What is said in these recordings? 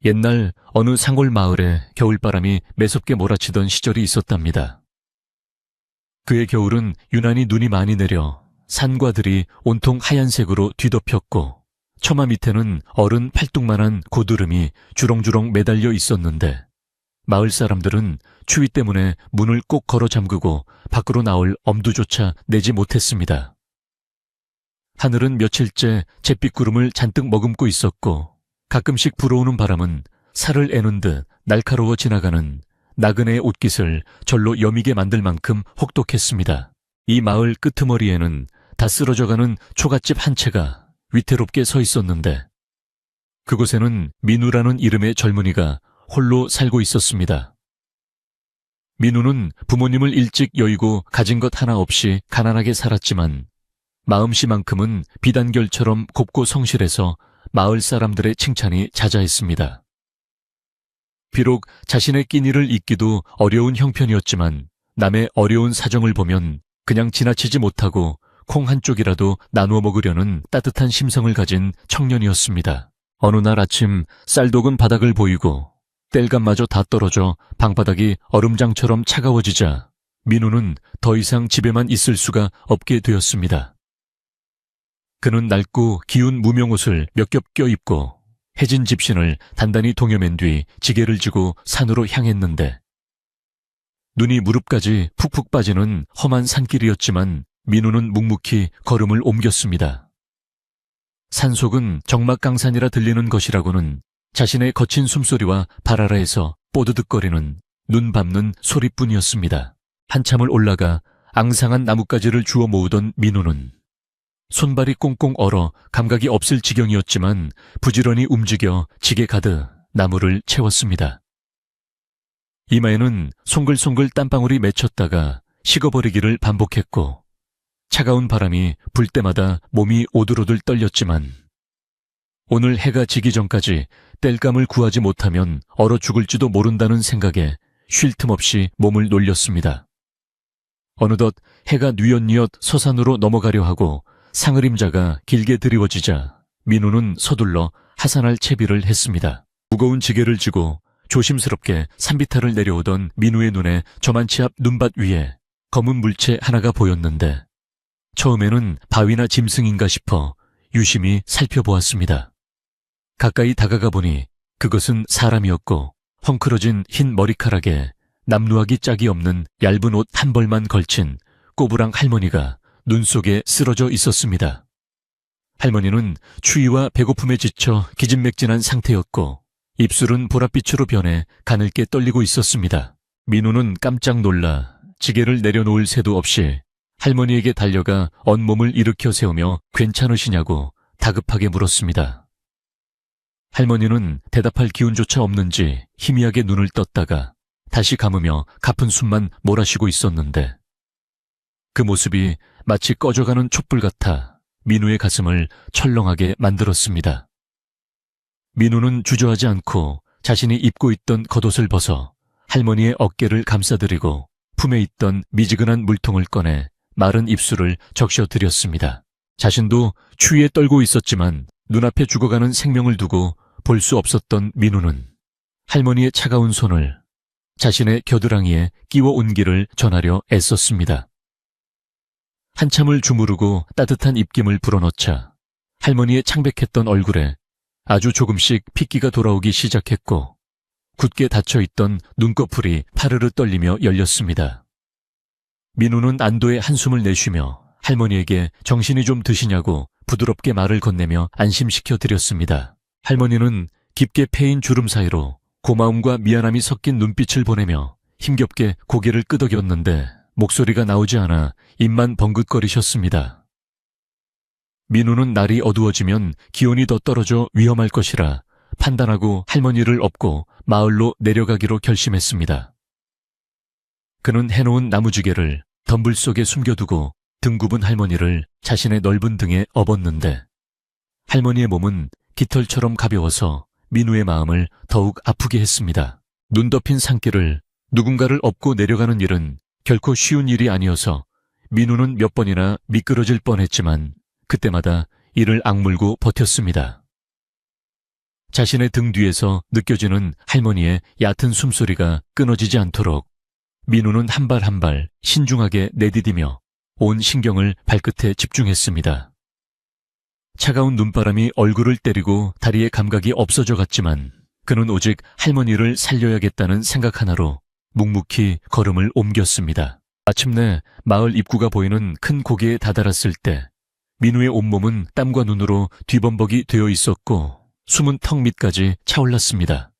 옛날 어느 상골 마을에 겨울바람이 매섭게 몰아치던 시절이 있었답니다. 그의 겨울은 유난히 눈이 많이 내려 산과 들이 온통 하얀색으로 뒤덮였고 처마 밑에는 어른 팔뚝만한 고드름이 주렁주렁 매달려 있었는데 마을 사람들은 추위 때문에 문을 꼭 걸어 잠그고 밖으로 나올 엄두조차 내지 못했습니다. 하늘은 며칠째 잿빛구름을 잔뜩 머금고 있었고 가끔씩 불어오는 바람은 살을 애는 듯 날카로워 지나가는 나그네의 옷깃을 절로 여미게 만들 만큼 혹독했습니다. 이 마을 끄트머리에는 다 쓰러져가는 초가집 한 채가 위태롭게 서 있었는데 그곳에는 민우라는 이름의 젊은이가 홀로 살고 있었습니다. 민우는 부모님을 일찍 여의고 가진 것 하나 없이 가난하게 살았지만 마음씨만큼은 비단결처럼 곱고 성실해서 마을 사람들의 칭찬이 자자했습니다. 비록 자신의 끼니를 잇기도 어려운 형편이었지만 남의 어려운 사정을 보면 그냥 지나치지 못하고 콩 한 쪽이라도 나누어 먹으려는 따뜻한 심성을 가진 청년이었습니다. 어느 날 아침 쌀독은 바닥을 보이고 땔감마저 다 떨어져 방바닥이 얼음장처럼 차가워지자 민우는 더 이상 집에만 있을 수가 없게 되었습니다. 그는 낡고 기운 무명옷을 몇 겹 껴입고 해진 집신을 단단히 동여맨 뒤 지게를 지고 산으로 향했는데 눈이 무릎까지 푹푹 빠지는 험한 산길이었지만 민우는 묵묵히 걸음을 옮겼습니다. 산속은 정막강산이라 들리는 것이라고는 자신의 거친 숨소리와 발 아래에서 뽀드득거리는 눈 밟는 소리뿐이었습니다. 한참을 올라가 앙상한 나뭇가지를 주워 모으던 민우는 손발이 꽁꽁 얼어 감각이 없을 지경이었지만 부지런히 움직여 지게 가득 나무를 채웠습니다. 이마에는 송글송글 땀방울이 맺혔다가 식어버리기를 반복했고 차가운 바람이 불 때마다 몸이 오들오들 떨렸지만 오늘 해가 지기 전까지 땔감을 구하지 못하면 얼어 죽을지도 모른다는 생각에 쉴 틈 없이 몸을 놀렸습니다. 어느덧 해가 뉘엿뉘엿 서산으로 넘어가려 하고 상의림자가 길게 드리워지자 민우는 서둘러 하산할 채비를 했습니다. 무거운 지게를 지고 조심스럽게 산비탈을 내려오던 민우의 눈에 저만치 앞 눈밭 위에 검은 물체 하나가 보였는데 처음에는 바위나 짐승인가 싶어 유심히 살펴보았습니다. 가까이 다가가 보니 그것은 사람이었고 헝클어진 흰 머리카락에 남루하기 짝이 없는 얇은 옷 한 벌만 걸친 꼬부랑 할머니가 눈 속에 쓰러져 있었습니다. 할머니는 추위와 배고픔에 지쳐 기진맥진한 상태였고 입술은 보랏빛으로 변해 가늘게 떨리고 있었습니다. 민우는 깜짝 놀라 지게를 내려놓을 새도 없이 할머니에게 달려가 온몸을 일으켜 세우며 괜찮으시냐고 다급하게 물었습니다. 할머니는 대답할 기운조차 없는지 희미하게 눈을 떴다가 다시 감으며 가쁜 숨만 몰아쉬고 있었는데 그 모습이 마치 꺼져가는 촛불 같아 민우의 가슴을 철렁하게 만들었습니다. 민우는 주저하지 않고 자신이 입고 있던 겉옷을 벗어 할머니의 어깨를 감싸드리고 품에 있던 미지근한 물통을 꺼내 마른 입술을 적셔드렸습니다. 자신도 추위에 떨고 있었지만 눈앞에 죽어가는 생명을 두고 볼 수 없었던 민우는 할머니의 차가운 손을 자신의 겨드랑이에 끼워 온기를 전하려 애썼습니다. 한참을 주무르고 따뜻한 입김을 불어넣자 할머니의 창백했던 얼굴에 아주 조금씩 핏기가 돌아오기 시작했고 굳게 닫혀있던 눈꺼풀이 파르르 떨리며 열렸습니다. 민우는 안도의 한숨을 내쉬며 할머니에게 정신이 좀 드시냐고 부드럽게 말을 건네며 안심시켜 드렸습니다. 할머니는 깊게 패인 주름 사이로 고마움과 미안함이 섞인 눈빛을 보내며 힘겹게 고개를 끄덕였는데 목소리가 나오지 않아 입만 벙긋거리셨습니다. 민우는 날이 어두워지면 기온이 더 떨어져 위험할 것이라 판단하고 할머니를 업고 마을로 내려가기로 결심했습니다. 그는 해놓은 나무지게를 덤불 속에 숨겨두고 등 굽은 할머니를 자신의 넓은 등에 업었는데 할머니의 몸은 깃털처럼 가벼워서 민우의 마음을 더욱 아프게 했습니다. 눈 덮인 산길을 누군가를 업고 내려가는 일은 결코 쉬운 일이 아니어서 민우는 몇 번이나 미끄러질 뻔했지만 그때마다 이를 악물고 버텼습니다. 자신의 등 뒤에서 느껴지는 할머니의 얕은 숨소리가 끊어지지 않도록 민우는 한 발 한 발 신중하게 내디디며 온 신경을 발끝에 집중했습니다. 차가운 눈바람이 얼굴을 때리고 다리의 감각이 없어져 갔지만 그는 오직 할머니를 살려야겠다는 생각 하나로 묵묵히 걸음을 옮겼습니다. 마침내 마을 입구가 보이는 큰 고개에 다다랐을 때 민우의 온몸은 땀과 눈으로 뒤범벅이 되어 있었고 숨은 턱 밑까지 차올랐습니다.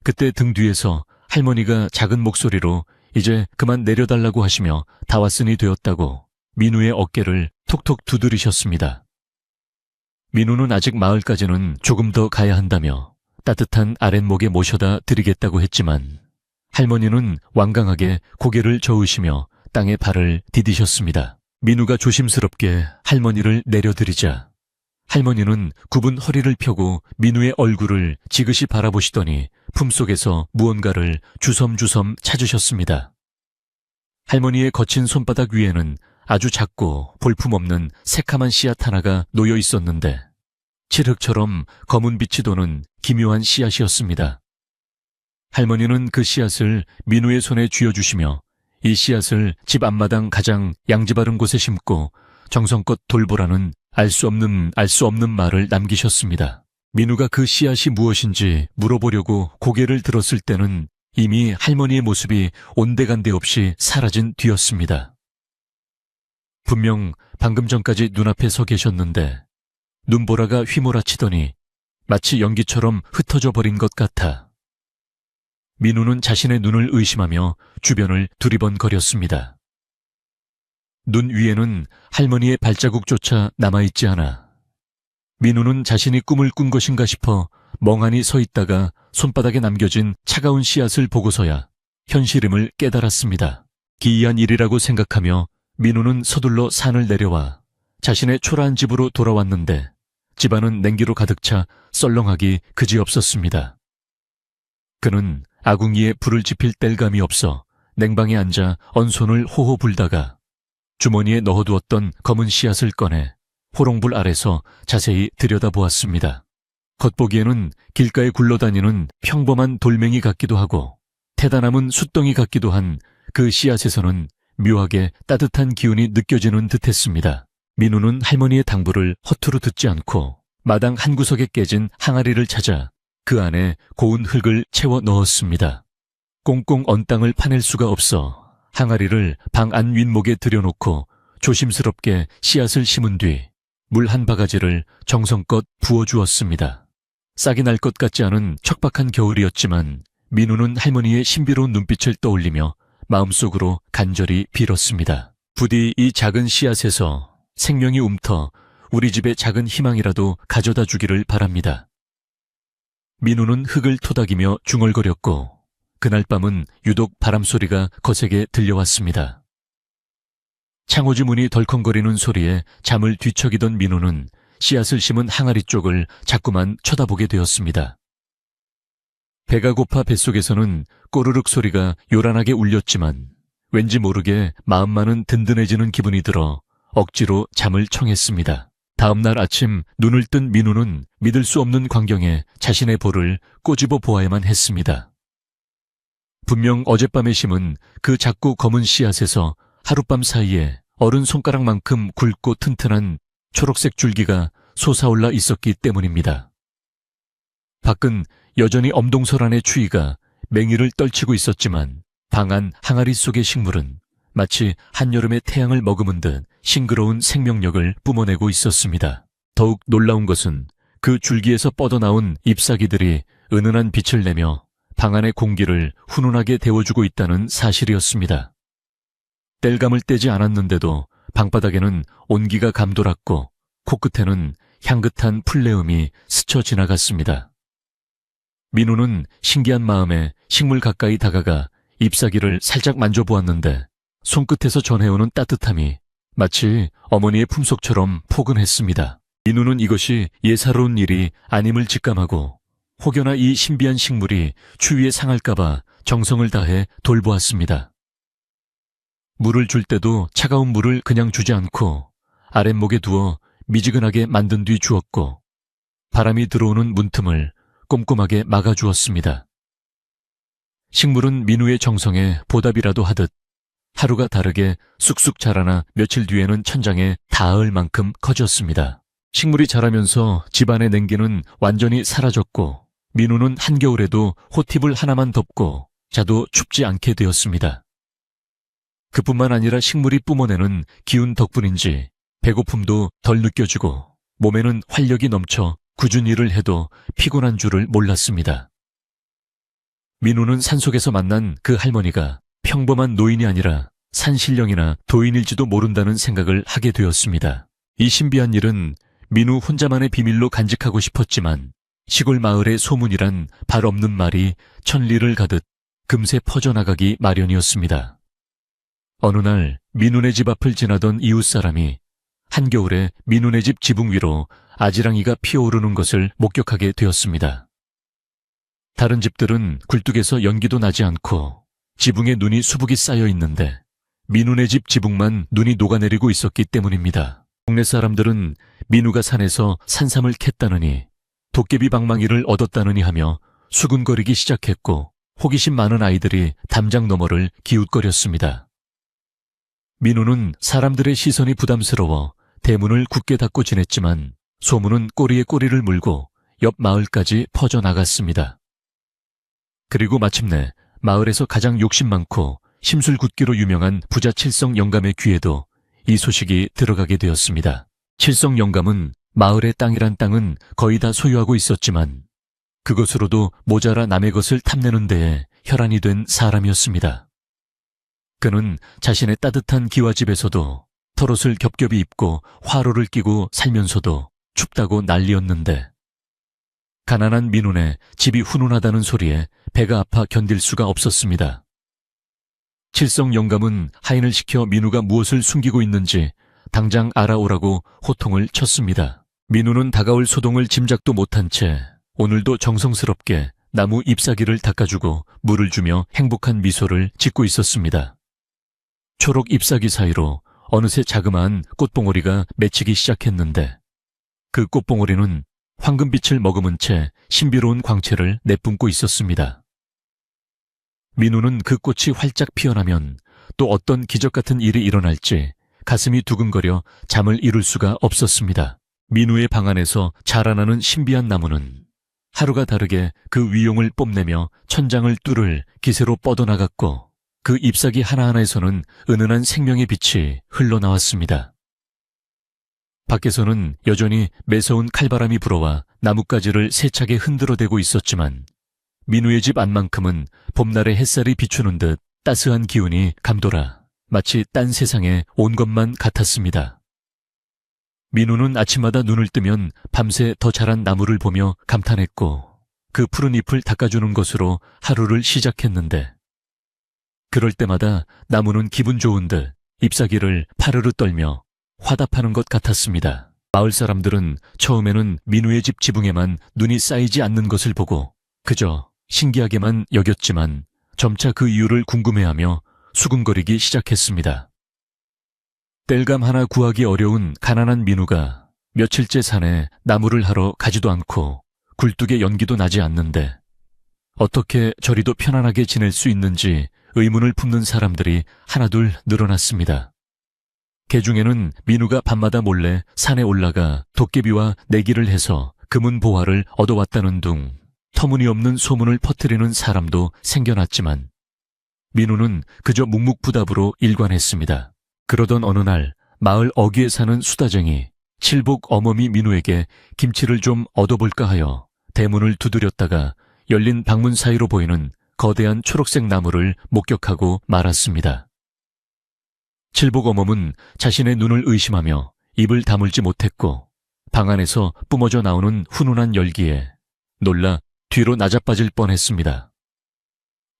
그때 등 뒤에서 할머니가 작은 목소리로 이제 그만 내려달라고 하시며 다 왔으니 되었다고 민우의 어깨를 톡톡 두드리셨습니다. 민우는 아직 마을까지는 조금 더 가야 한다며 따뜻한 아랫목에 모셔다 드리겠다고 했지만 할머니는 완강하게 고개를 저으시며 땅에 발을 디디셨습니다. 민우가 조심스럽게 할머니를 내려드리자 할머니는 굽은 허리를 펴고 민우의 얼굴을 지그시 바라보시더니 품속에서 무언가를 주섬주섬 찾으셨습니다. 할머니의 거친 손바닥 위에는 아주 작고 볼품없는 새카만 씨앗 하나가 놓여 있었는데 칠흑처럼 검은 빛이 도는 기묘한 씨앗이었습니다. 할머니는 그 씨앗을 민우의 손에 쥐어주시며 이 씨앗을 집 앞마당 가장 양지 바른 곳에 심고 정성껏 돌보라는 알 수 없는 말을 남기셨습니다. 민우가 그 씨앗이 무엇인지 물어보려고 고개를 들었을 때는 이미 할머니의 모습이 온데간데 없이 사라진 뒤였습니다. 분명 방금 전까지 눈앞에 서 계셨는데 눈보라가 휘몰아치더니 마치 연기처럼 흩어져 버린 것 같아 민우는 자신의 눈을 의심하며 주변을 두리번거렸습니다. 눈 위에는 할머니의 발자국조차 남아있지 않아 민우는 자신이 꿈을 꾼 것인가 싶어 멍하니 서 있다가 손바닥에 남겨진 차가운 씨앗을 보고서야 현실임을 깨달았습니다. 기이한 일이라고 생각하며 민우는 서둘러 산을 내려와 자신의 초라한 집으로 돌아왔는데 집안은 냉기로 가득 차 썰렁하기 그지없었습니다. 그는 아궁이에 불을 지필 뗄감이 없어 냉방에 앉아 언손을 호호 불다가 주머니에 넣어두었던 검은 씨앗을 꺼내 호롱불 아래서 자세히 들여다보았습니다. 겉보기에는 길가에 굴러다니는 평범한 돌멩이 같기도 하고 태다남은 숫덩이 같기도 한 그 씨앗에서는 묘하게 따뜻한 기운이 느껴지는 듯했습니다. 민우는 할머니의 당부를 허투루 듣지 않고 마당 한 구석에 깨진 항아리를 찾아 그 안에 고운 흙을 채워 넣었습니다. 꽁꽁 언 땅을 파낼 수가 없어 항아리를 방 안 윗목에 들여놓고 조심스럽게 씨앗을 심은 뒤 물 한 바가지를 정성껏 부어주었습니다. 싹이 날 것 같지 않은 척박한 겨울이었지만 민우는 할머니의 신비로운 눈빛을 떠올리며 마음속으로 간절히 빌었습니다. 부디 이 작은 씨앗에서 생명이 움터 우리 집의 작은 희망이라도 가져다 주기를 바랍니다. 민우는 흙을 토닥이며 중얼거렸고 그날 밤은 유독 바람소리가 거세게 들려왔습니다. 창호지 문이 덜컹거리는 소리에 잠을 뒤척이던 민우는 씨앗을 심은 항아리 쪽을 자꾸만 쳐다보게 되었습니다. 배가 고파 뱃속에서는 꼬르륵 소리가 요란하게 울렸지만 왠지 모르게 마음만은 든든해지는 기분이 들어 억지로 잠을 청했습니다. 다음 날 아침 눈을 뜬 민우는 믿을 수 없는 광경에 자신의 볼을 꼬집어 보아야만 했습니다. 분명 어젯밤에 심은 그 작고 검은 씨앗에서 하룻밤 사이에 어른 손가락만큼 굵고 튼튼한 초록색 줄기가 솟아올라 있었기 때문입니다. 밖은 여전히 엄동설한의 추위가 맹위를 떨치고 있었지만 방 안 항아리 속의 식물은 마치 한여름의 태양을 머금은 듯 싱그러운 생명력을 뿜어내고 있었습니다. 더욱 놀라운 것은 그 줄기에서 뻗어나온 잎사귀들이 은은한 빛을 내며 방 안의 공기를 훈훈하게 데워주고 있다는 사실이었습니다. 뗄감을 떼지 않았는데도 방바닥에는 온기가 감돌았고 코끝에는 향긋한 풀내음이 스쳐 지나갔습니다. 민우는 신기한 마음에 식물 가까이 다가가 잎사귀를 살짝 만져보았는데 손끝에서 전해오는 따뜻함이 마치 어머니의 품속처럼 포근했습니다. 민우는 이것이 예사로운 일이 아님을 직감하고 혹여나 이 신비한 식물이 추위에 상할까봐 정성을 다해 돌보았습니다. 물을 줄 때도 차가운 물을 그냥 주지 않고 아랫목에 두어 미지근하게 만든 뒤 주었고 바람이 들어오는 문틈을 꼼꼼하게 막아주었습니다. 식물은 민우의 정성에 보답이라도 하듯 하루가 다르게 쑥쑥 자라나 며칠 뒤에는 천장에 닿을 만큼 커졌습니다. 식물이 자라면서 집안의 냉기는 완전히 사라졌고 민우는 한겨울에도 호팁을 하나만 덮고 자도 춥지 않게 되었습니다. 그뿐만 아니라 식물이 뿜어내는 기운 덕분인지 배고픔도 덜 느껴지고 몸에는 활력이 넘쳐 굳은 일을 해도 피곤한 줄을 몰랐습니다. 민우는 산속에서 만난 그 할머니가 평범한 노인이 아니라 산신령이나 도인일지도 모른다는 생각을 하게 되었습니다. 이 신비한 일은 민우 혼자만의 비밀로 간직하고 싶었지만 시골 마을의 소문이란 발 없는 말이 천리를 가듯 금세 퍼져나가기 마련이었습니다. 어느 날 민우네 집 앞을 지나던 이웃사람이 한겨울에 민우네 집 지붕 위로 아지랑이가 피어오르는 것을 목격하게 되었습니다. 다른 집들은 굴뚝에서 연기도 나지 않고 지붕에 눈이 수북이 쌓여 있는데 민우네 집 지붕만 눈이 녹아내리고 있었기 때문입니다. 동네 사람들은 민우가 산에서 산삼을 캤다느니 도깨비 방망이를 얻었다느니 하며 수군거리기 시작했고 호기심 많은 아이들이 담장 너머를 기웃거렸습니다. 민우는 사람들의 시선이 부담스러워 대문을 굳게 닫고 지냈지만 소문은 꼬리에 꼬리를 물고 옆 마을까지 퍼져나갔습니다. 그리고 마침내 마을에서 가장 욕심 많고 심술궂기로 유명한 부자 칠성 영감의 귀에도 이 소식이 들어가게 되었습니다. 칠성 영감은 마을의 땅이란 땅은 거의 다 소유하고 있었지만 그것으로도 모자라 남의 것을 탐내는 데에 혈안이 된 사람이었습니다. 그는 자신의 따뜻한 기와집에서도 털옷을 겹겹이 입고 화로를 끼고 살면서도 춥다고 난리였는데 가난한 민훈의 집이 훈훈하다는 소리에 배가 아파 견딜 수가 없었습니다. 칠성 영감은 하인을 시켜 민우가 무엇을 숨기고 있는지 당장 알아오라고 호통을 쳤습니다. 민우는 다가올 소동을 짐작도 못한 채 오늘도 정성스럽게 나무 잎사귀를 닦아주고 물을 주며 행복한 미소를 짓고 있었습니다. 초록 잎사귀 사이로 어느새 자그마한 꽃봉오리가 맺히기 시작했는데 그 꽃봉오리는 황금빛을 머금은 채 신비로운 광채를 내뿜고 있었습니다. 민우는 그 꽃이 활짝 피어나면 또 어떤 기적 같은 일이 일어날지 가슴이 두근거려 잠을 이룰 수가 없었습니다. 민우의 방 안에서 자라나는 신비한 나무는 하루가 다르게 그 위용을 뽐내며 천장을 뚫을 기세로 뻗어나갔고 그 잎사귀 하나하나에서는 은은한 생명의 빛이 흘러나왔습니다. 밖에서는 여전히 매서운 칼바람이 불어와 나뭇가지를 세차게 흔들어대고 있었지만 민우의 집 안만큼은 봄날의 햇살이 비추는 듯 따스한 기운이 감돌아 마치 딴 세상에 온 것만 같았습니다. 민우는 아침마다 눈을 뜨면 밤새 더 자란 나무를 보며 감탄했고 그 푸른 잎을 닦아주는 것으로 하루를 시작했는데 그럴 때마다 나무는 기분 좋은 듯 잎사귀를 파르르 떨며 화답하는 것 같았습니다. 마을 사람들은 처음에는 민우의 집 지붕에만 눈이 쌓이지 않는 것을 보고 그저 신기하게만 여겼지만 점차 그 이유를 궁금해하며 수군거리기 시작했습니다. 땔감 하나 구하기 어려운 가난한 민우가 며칠째 산에 나무를 하러 가지도 않고 굴뚝에 연기도 나지 않는데 어떻게 저리도 편안하게 지낼 수 있는지 의문을 품는 사람들이 하나둘 늘어났습니다. 개 중에는 민우가 밤마다 몰래 산에 올라가 도깨비와 내기를 해서 금은 보화를 얻어왔다는 둥 터무니없는 소문을 퍼뜨리는 사람도 생겨났지만 민우는 그저 묵묵부답으로 일관했습니다. 그러던 어느 날 마을 어귀에 사는 수다쟁이 칠복 어머니 민우에게 김치를 좀 얻어볼까 하여 대문을 두드렸다가 열린 방문 사이로 보이는 거대한 초록색 나무를 목격하고 말았습니다. 칠복 어멈은 자신의 눈을 의심하며 입을 다물지 못했고 방 안에서 뿜어져 나오는 훈훈한 열기에 놀라 뒤로 나자빠질 뻔했습니다.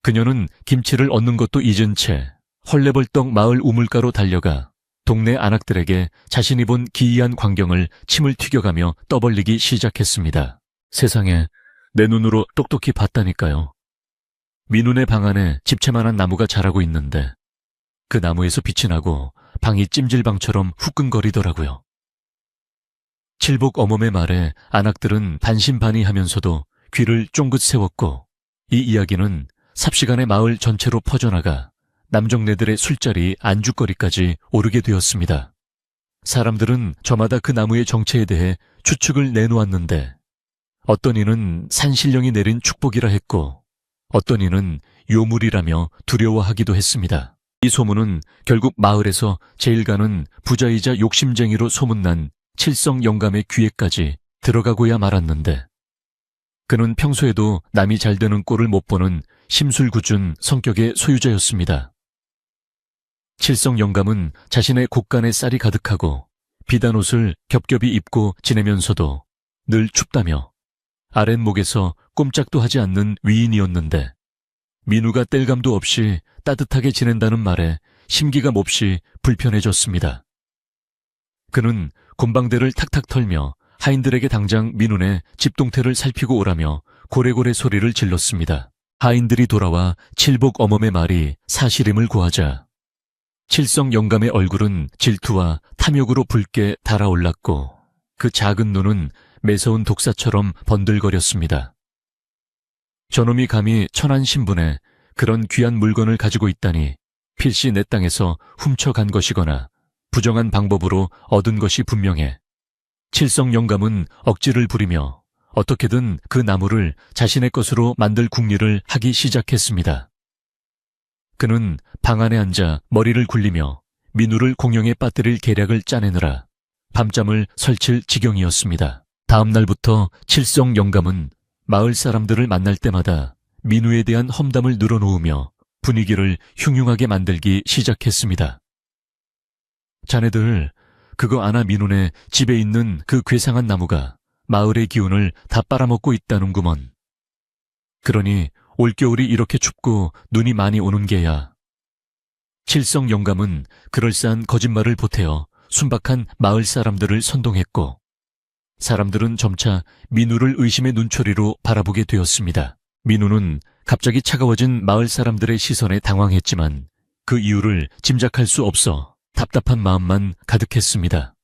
그녀는 김치를 얻는 것도 잊은 채 헐레벌떡 마을 우물가로 달려가 동네 안악들에게 자신이 본 기이한 광경을 침을 튀겨가며 떠벌리기 시작했습니다. 세상에 내 눈으로 똑똑히 봤다니까요. 민훈의 방 안에 집채만한 나무가 자라고 있는데 그 나무에서 빛이 나고 방이 찜질방처럼 후끈거리더라고요. 칠복 어멈의 말에 안악들은 반신반의하면서도 귀를 쫑긋 세웠고, 이 이야기는 삽시간에 마을 전체로 퍼져나가 남정네들의 술자리 안주거리까지 오르게 되었습니다. 사람들은 저마다 그 나무의 정체에 대해 추측을 내놓았는데, 어떤 이는 산신령이 내린 축복이라 했고, 어떤 이는 요물이라며 두려워하기도 했습니다. 이 소문은 결국 마을에서 제일 가는 부자이자 욕심쟁이로 소문난 칠성 영감의 귀에까지 들어가고야 말았는데, 그는 평소에도 남이 잘 되는 꼴을 못 보는 심술궂은 성격의 소유자였습니다. 칠성 영감은 자신의 곳간에 쌀이 가득하고 비단 옷을 겹겹이 입고 지내면서도 늘 춥다며 아랫목에서 꼼짝도 하지 않는 위인이었는데, 민우가 뗄감도 없이 따뜻하게 지낸다는 말에 심기가 몹시 불편해졌습니다. 그는 곤방대를 탁탁 털며 하인들에게 당장 민운의 집동태를 살피고 오라며 고래고래 소리를 질렀습니다. 하인들이 돌아와 칠복 어멈의 말이 사실임을 고하자 칠성 영감의 얼굴은 질투와 탐욕으로 붉게 달아올랐고, 그 작은 눈은 매서운 독사처럼 번들거렸습니다. 저놈이 감히 천한 신분에 그런 귀한 물건을 가지고 있다니 필시 내 땅에서 훔쳐간 것이거나 부정한 방법으로 얻은 것이 분명해. 칠성 영감은 억지를 부리며 어떻게든 그 나무를 자신의 것으로 만들 궁리를 하기 시작했습니다. 그는 방 안에 앉아 머리를 굴리며 민우를 공영에 빠뜨릴 계략을 짜내느라 밤잠을 설칠 지경이었습니다. 다음 날부터 칠성 영감은 마을 사람들을 만날 때마다 민우에 대한 험담을 늘어놓으며 분위기를 흉흉하게 만들기 시작했습니다. 자네들, 그거 아나 민우네 집에 있는 그 괴상한 나무가 마을의 기운을 다 빨아먹고 있다는구먼. 그러니 올겨울이 이렇게 춥고 눈이 많이 오는 게야. 칠성 영감은 그럴싸한 거짓말을 보태어 순박한 마을 사람들을 선동했고, 사람들은 점차 민우를 의심의 눈초리로 바라보게 되었습니다. 민우는 갑자기 차가워진 마을 사람들의 시선에 당황했지만 그 이유를 짐작할 수 없어 답답한 마음만 가득했습니다.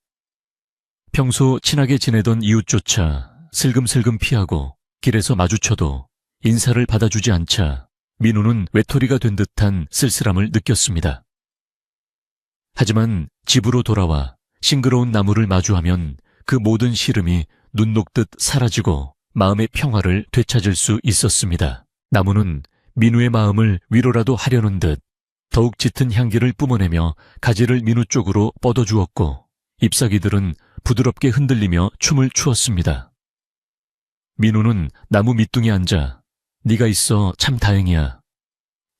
평소 친하게 지내던 이웃조차 슬금슬금 피하고 길에서 마주쳐도 인사를 받아주지 않자 민우는 외톨이가 된 듯한 쓸쓸함을 느꼈습니다. 하지만 집으로 돌아와 싱그러운 나무를 마주하면 그 모든 시름이 눈 녹듯 사라지고 마음의 평화를 되찾을 수 있었습니다. 나무는 민우의 마음을 위로라도 하려는 듯 더욱 짙은 향기를 뿜어내며 가지를 민우 쪽으로 뻗어주었고, 잎사귀들은 부드럽게 흔들리며 춤을 추었습니다. 민우는 나무 밑둥에 앉아 네가 있어 참 다행이야.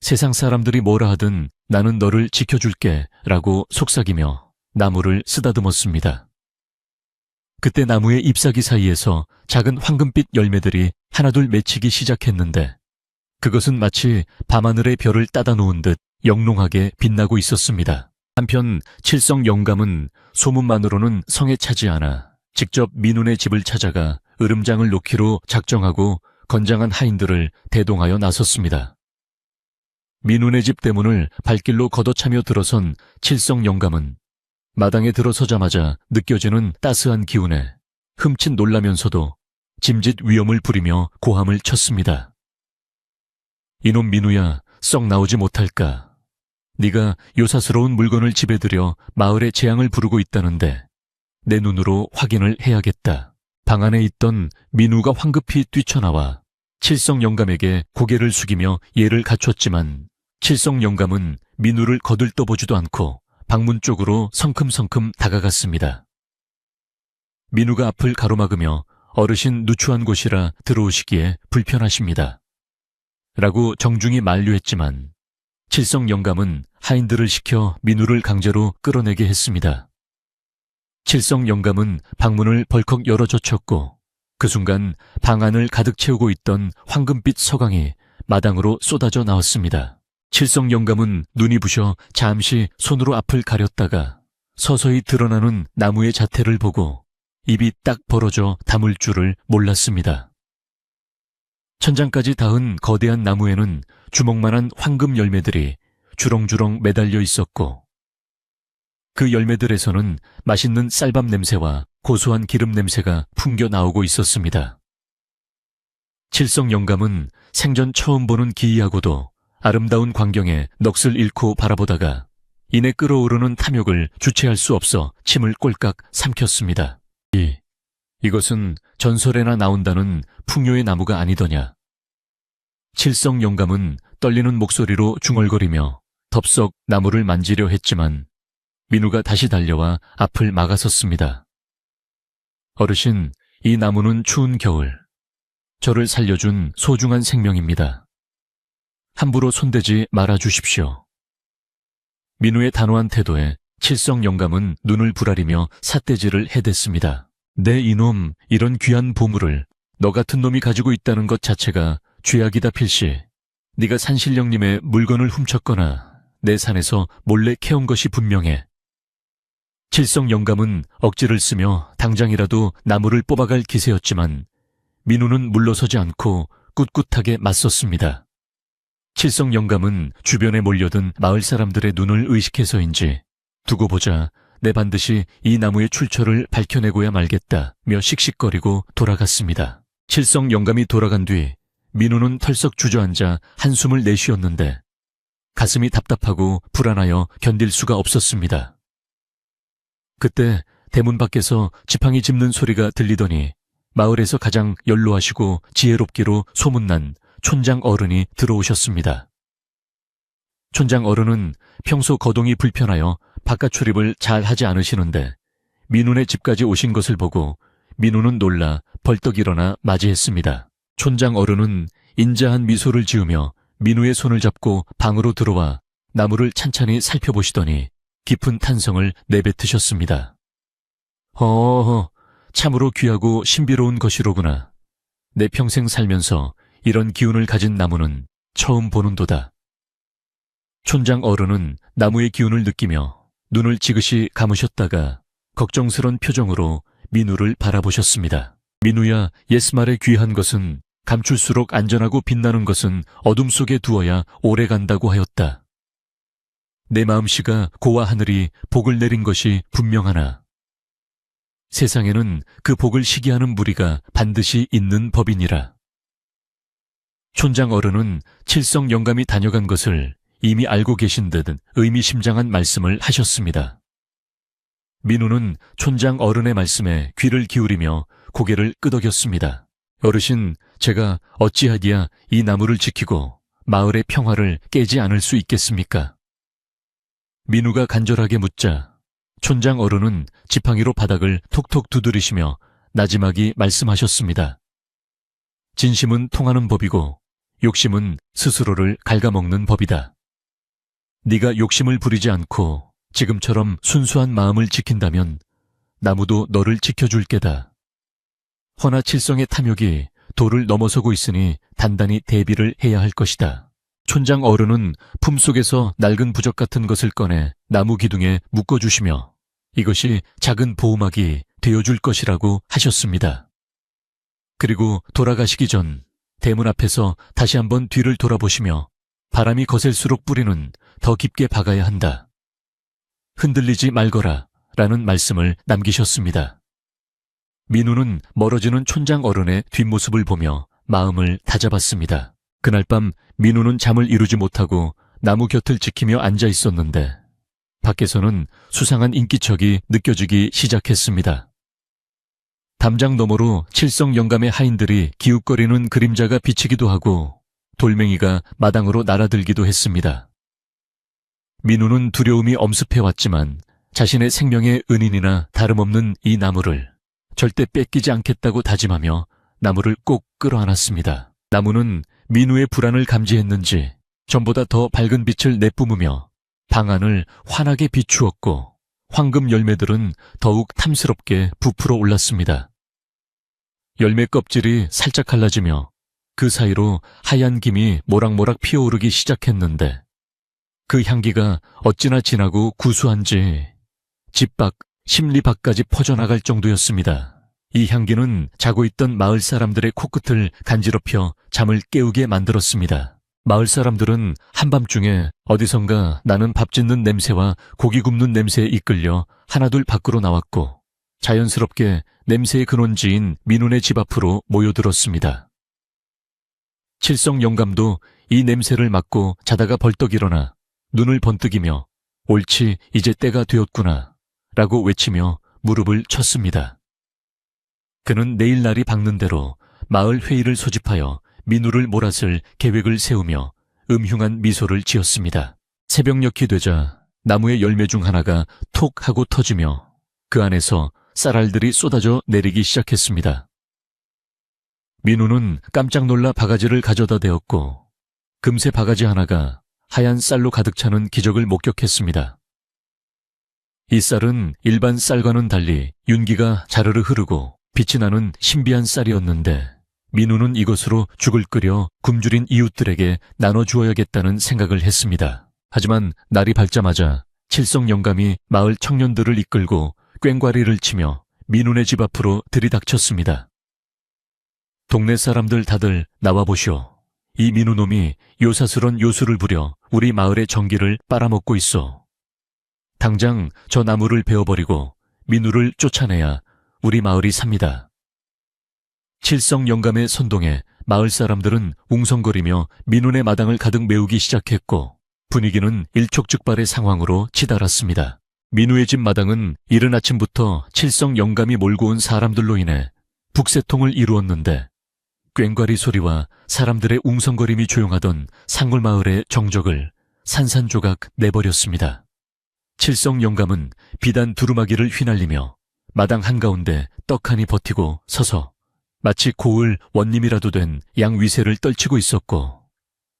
세상 사람들이 뭐라 하든 나는 너를 지켜줄게 라고 속삭이며 나무를 쓰다듬었습니다. 그때 나무의 잎사귀 사이에서 작은 황금빛 열매들이 하나둘 맺히기 시작했는데, 그것은 마치 밤하늘의 별을 따다 놓은 듯 영롱하게 빛나고 있었습니다. 한편 칠성 영감은 소문만으로는 성에 차지 않아 직접 민운의 집을 찾아가 으름장을 놓기로 작정하고 건장한 하인들을 대동하여 나섰습니다. 민운의 집 대문을 발길로 걷어차며 들어선 칠성 영감은 마당에 들어서자마자 느껴지는 따스한 기운에 흠칫 놀라면서도 짐짓 위엄을 부리며 고함을 쳤습니다. 이놈 민우야, 썩 나오지 못할까? 네가 요사스러운 물건을 집에 들여 마을에 재앙을 부르고 있다는데 내 눈으로 확인을 해야겠다. 방 안에 있던 민우가 황급히 뛰쳐나와 칠성 영감에게 고개를 숙이며 예를 갖췄지만, 칠성 영감은 민우를 거들떠보지도 않고 방문 쪽으로 성큼성큼 다가갔습니다. 민우가 앞을 가로막으며 어르신 누추한 곳이라 들어오시기에 불편하십니다. 라고 정중히 만류했지만 칠성 영감은 하인들을 시켜 민우를 강제로 끌어내게 했습니다. 칠성 영감은 방문을 벌컥 열어젖혔고, 그 순간 방 안을 가득 채우고 있던 황금빛 서광이 마당으로 쏟아져 나왔습니다. 칠성 영감은 눈이 부셔 잠시 손으로 앞을 가렸다가 서서히 드러나는 나무의 자태를 보고 입이 딱 벌어져 다물 줄을 몰랐습니다. 천장까지 닿은 거대한 나무에는 주먹만한 황금 열매들이 주렁주렁 매달려 있었고, 그 열매들에서는 맛있는 쌀밥 냄새와 고소한 기름 냄새가 풍겨 나오고 있었습니다. 칠성 영감은 생전 처음 보는 기이하고도 아름다운 광경에 넋을 잃고 바라보다가 이내 끓어오르는 탐욕을 주체할 수 없어 침을 꼴깍 삼켰습니다. 이것은 전설에나 나온다는 풍요의 나무가 아니더냐. 칠성 영감은 떨리는 목소리로 중얼거리며 덥석 나무를 만지려 했지만 민우가 다시 달려와 앞을 막아섰습니다. 어르신, 이 나무는 추운 겨울, 저를 살려준 소중한 생명입니다. 함부로 손대지 말아 주십시오. 민우의 단호한 태도에 칠성 영감은 눈을 부라리며 삿대질을 해댔습니다. 내 이놈, 이런 귀한 보물을 너 같은 놈이 가지고 있다는 것 자체가 죄악이다 필시. 네가 산신령님의 물건을 훔쳤거나 내 산에서 몰래 캐온 것이 분명해. 칠성 영감은 억지를 쓰며 당장이라도 나무를 뽑아갈 기세였지만 민우는 물러서지 않고 꿋꿋하게 맞섰습니다. 칠성 영감은 주변에 몰려든 마을 사람들의 눈을 의식해서인지 두고 보자 내 반드시 이 나무의 출처를 밝혀내고야 말겠다며 씩씩거리고 돌아갔습니다. 칠성 영감이 돌아간 뒤 민우는 털썩 주저앉아 한숨을 내쉬었는데 가슴이 답답하고 불안하여 견딜 수가 없었습니다. 그때 대문 밖에서 지팡이 짚는 소리가 들리더니 마을에서 가장 연로하시고 지혜롭기로 소문난 촌장 어른이 들어오셨습니다. 촌장 어른은 평소 거동이 불편하여 바깥 출입을 잘 하지 않으시는데 민우네 집까지 오신 것을 보고 민우는 놀라 벌떡 일어나 맞이했습니다. 촌장 어른은 인자한 미소를 지으며 민우의 손을 잡고 방으로 들어와 나무를 찬찬히 살펴보시더니 깊은 탄성을 내뱉으셨습니다. 참으로 귀하고 신비로운 것이로구나. 내 평생 살면서 이런 기운을 가진 나무는 처음 보는도다. 촌장 어른은 나무의 기운을 느끼며 눈을 지그시 감으셨다가 걱정스런 표정으로 민우를 바라보셨습니다. 민우야, 옛말에 귀한 것은 감출수록 안전하고 빛나는 것은 어둠 속에 두어야 오래 간다고 하였다. 내 마음씨가 고와 하늘이 복을 내린 것이 분명하나 세상에는 그 복을 시기하는 무리가 반드시 있는 법이니라. 촌장 어른은 칠성 영감이 다녀간 것을 이미 알고 계신 듯 의미심장한 말씀을 하셨습니다. 민우는 촌장 어른의 말씀에 귀를 기울이며 고개를 끄덕였습니다. 어르신, 제가 어찌하디야 이 나무를 지키고 마을의 평화를 깨지 않을 수 있겠습니까? 민우가 간절하게 묻자 촌장 어른은 지팡이로 바닥을 톡톡 두드리시며 나지막이 말씀하셨습니다. 진심은 통하는 법이고 욕심은 스스로를 갉아먹는 법이다. 네가 욕심을 부리지 않고 지금처럼 순수한 마음을 지킨다면 나무도 너를 지켜줄 게다. 허나 칠성의 탐욕이 도를 넘어서고 있으니 단단히 대비를 해야 할 것이다. 촌장 어른은 품속에서 낡은 부적 같은 것을 꺼내 나무 기둥에 묶어주시며 이것이 작은 보호막이 되어줄 것이라고 하셨습니다. 그리고 돌아가시기 전 대문 앞에서 다시 한번 뒤를 돌아보시며 바람이 거셀수록 뿌리는 더 깊게 박아야 한다. 흔들리지 말거라 라는 말씀을 남기셨습니다. 민우는 멀어지는 촌장 어른의 뒷모습을 보며 마음을 다잡았습니다. 그날 밤 민우는 잠을 이루지 못하고 나무 곁을 지키며 앉아 있었는데 밖에서는 수상한 인기척이 느껴지기 시작했습니다. 담장 너머로 칠성 영감의 하인들이 기웃거리는 그림자가 비치기도 하고 돌멩이가 마당으로 날아들기도 했습니다. 민우는 두려움이 엄습해왔지만 자신의 생명의 은인이나 다름없는 이 나무를 절대 뺏기지 않겠다고 다짐하며 나무를 꼭 끌어안았습니다. 나무는 민우의 불안을 감지했는지 전보다 더 밝은 빛을 내뿜으며 방 안을 환하게 비추었고 황금 열매들은 더욱 탐스럽게 부풀어 올랐습니다. 열매 껍질이 살짝 갈라지며 그 사이로 하얀 김이 모락모락 피어오르기 시작했는데 그 향기가 어찌나 진하고 구수한지 집 밖, 심리 밖까지 퍼져나갈 정도였습니다. 이 향기는 자고 있던 마을 사람들의 코끝을 간지럽혀 잠을 깨우게 만들었습니다. 마을 사람들은 한밤중에 어디선가 나는 밥 짓는 냄새와 고기 굽는 냄새에 이끌려 하나둘 밖으로 나왔고 자연스럽게 냄새의 근원지인 민훈의 집 앞으로 모여들었습니다. 칠성 영감도 이 냄새를 맡고 자다가 벌떡 일어나 눈을 번뜩이며 옳지 이제 때가 되었구나 라고 외치며 무릎을 쳤습니다. 그는 내일 날이 밝는 대로 마을 회의를 소집하여 민우를 몰아쓸 계획을 세우며 음흉한 미소를 지었습니다. 새벽녘이 되자 나무의 열매 중 하나가 톡 하고 터지며 그 안에서 쌀알들이 쏟아져 내리기 시작했습니다. 민우는 깜짝 놀라 바가지를 가져다 대었고 금세 바가지 하나가 하얀 쌀로 가득 차는 기적을 목격했습니다. 이 쌀은 일반 쌀과는 달리 윤기가 자르르 흐르고 빛이 나는 신비한 쌀이었는데 민우는 이것으로 죽을 끓여 굶주린 이웃들에게 나눠주어야겠다는 생각을 했습니다. 하지만 날이 밝자마자 칠성 영감이 마을 청년들을 이끌고 꽹과리를 치며 민훈의 집 앞으로 들이닥쳤습니다. 동네 사람들 다들 나와보시오. 이 민우놈이 요사스런 요술을 부려 우리 마을의 전기를 빨아먹고 있어. 당장 저 나무를 베어버리고 민우를 쫓아내야 우리 마을이 삽니다. 칠성 영감의 선동에 마을 사람들은 웅성거리며 민훈의 마당을 가득 메우기 시작했고 분위기는 일촉즉발의 상황으로 치달았습니다. 민우의 집 마당은 이른 아침부터 칠성 영감이 몰고 온 사람들로 인해 북새통을 이루었는데 꽹과리 소리와 사람들의 웅성거림이 조용하던 상골마을의 정적을 산산조각 내버렸습니다. 칠성 영감은 비단 두루마기를 휘날리며 마당 한가운데 떡하니 버티고 서서 마치 고을 원님이라도 된 양위세를 떨치고 있었고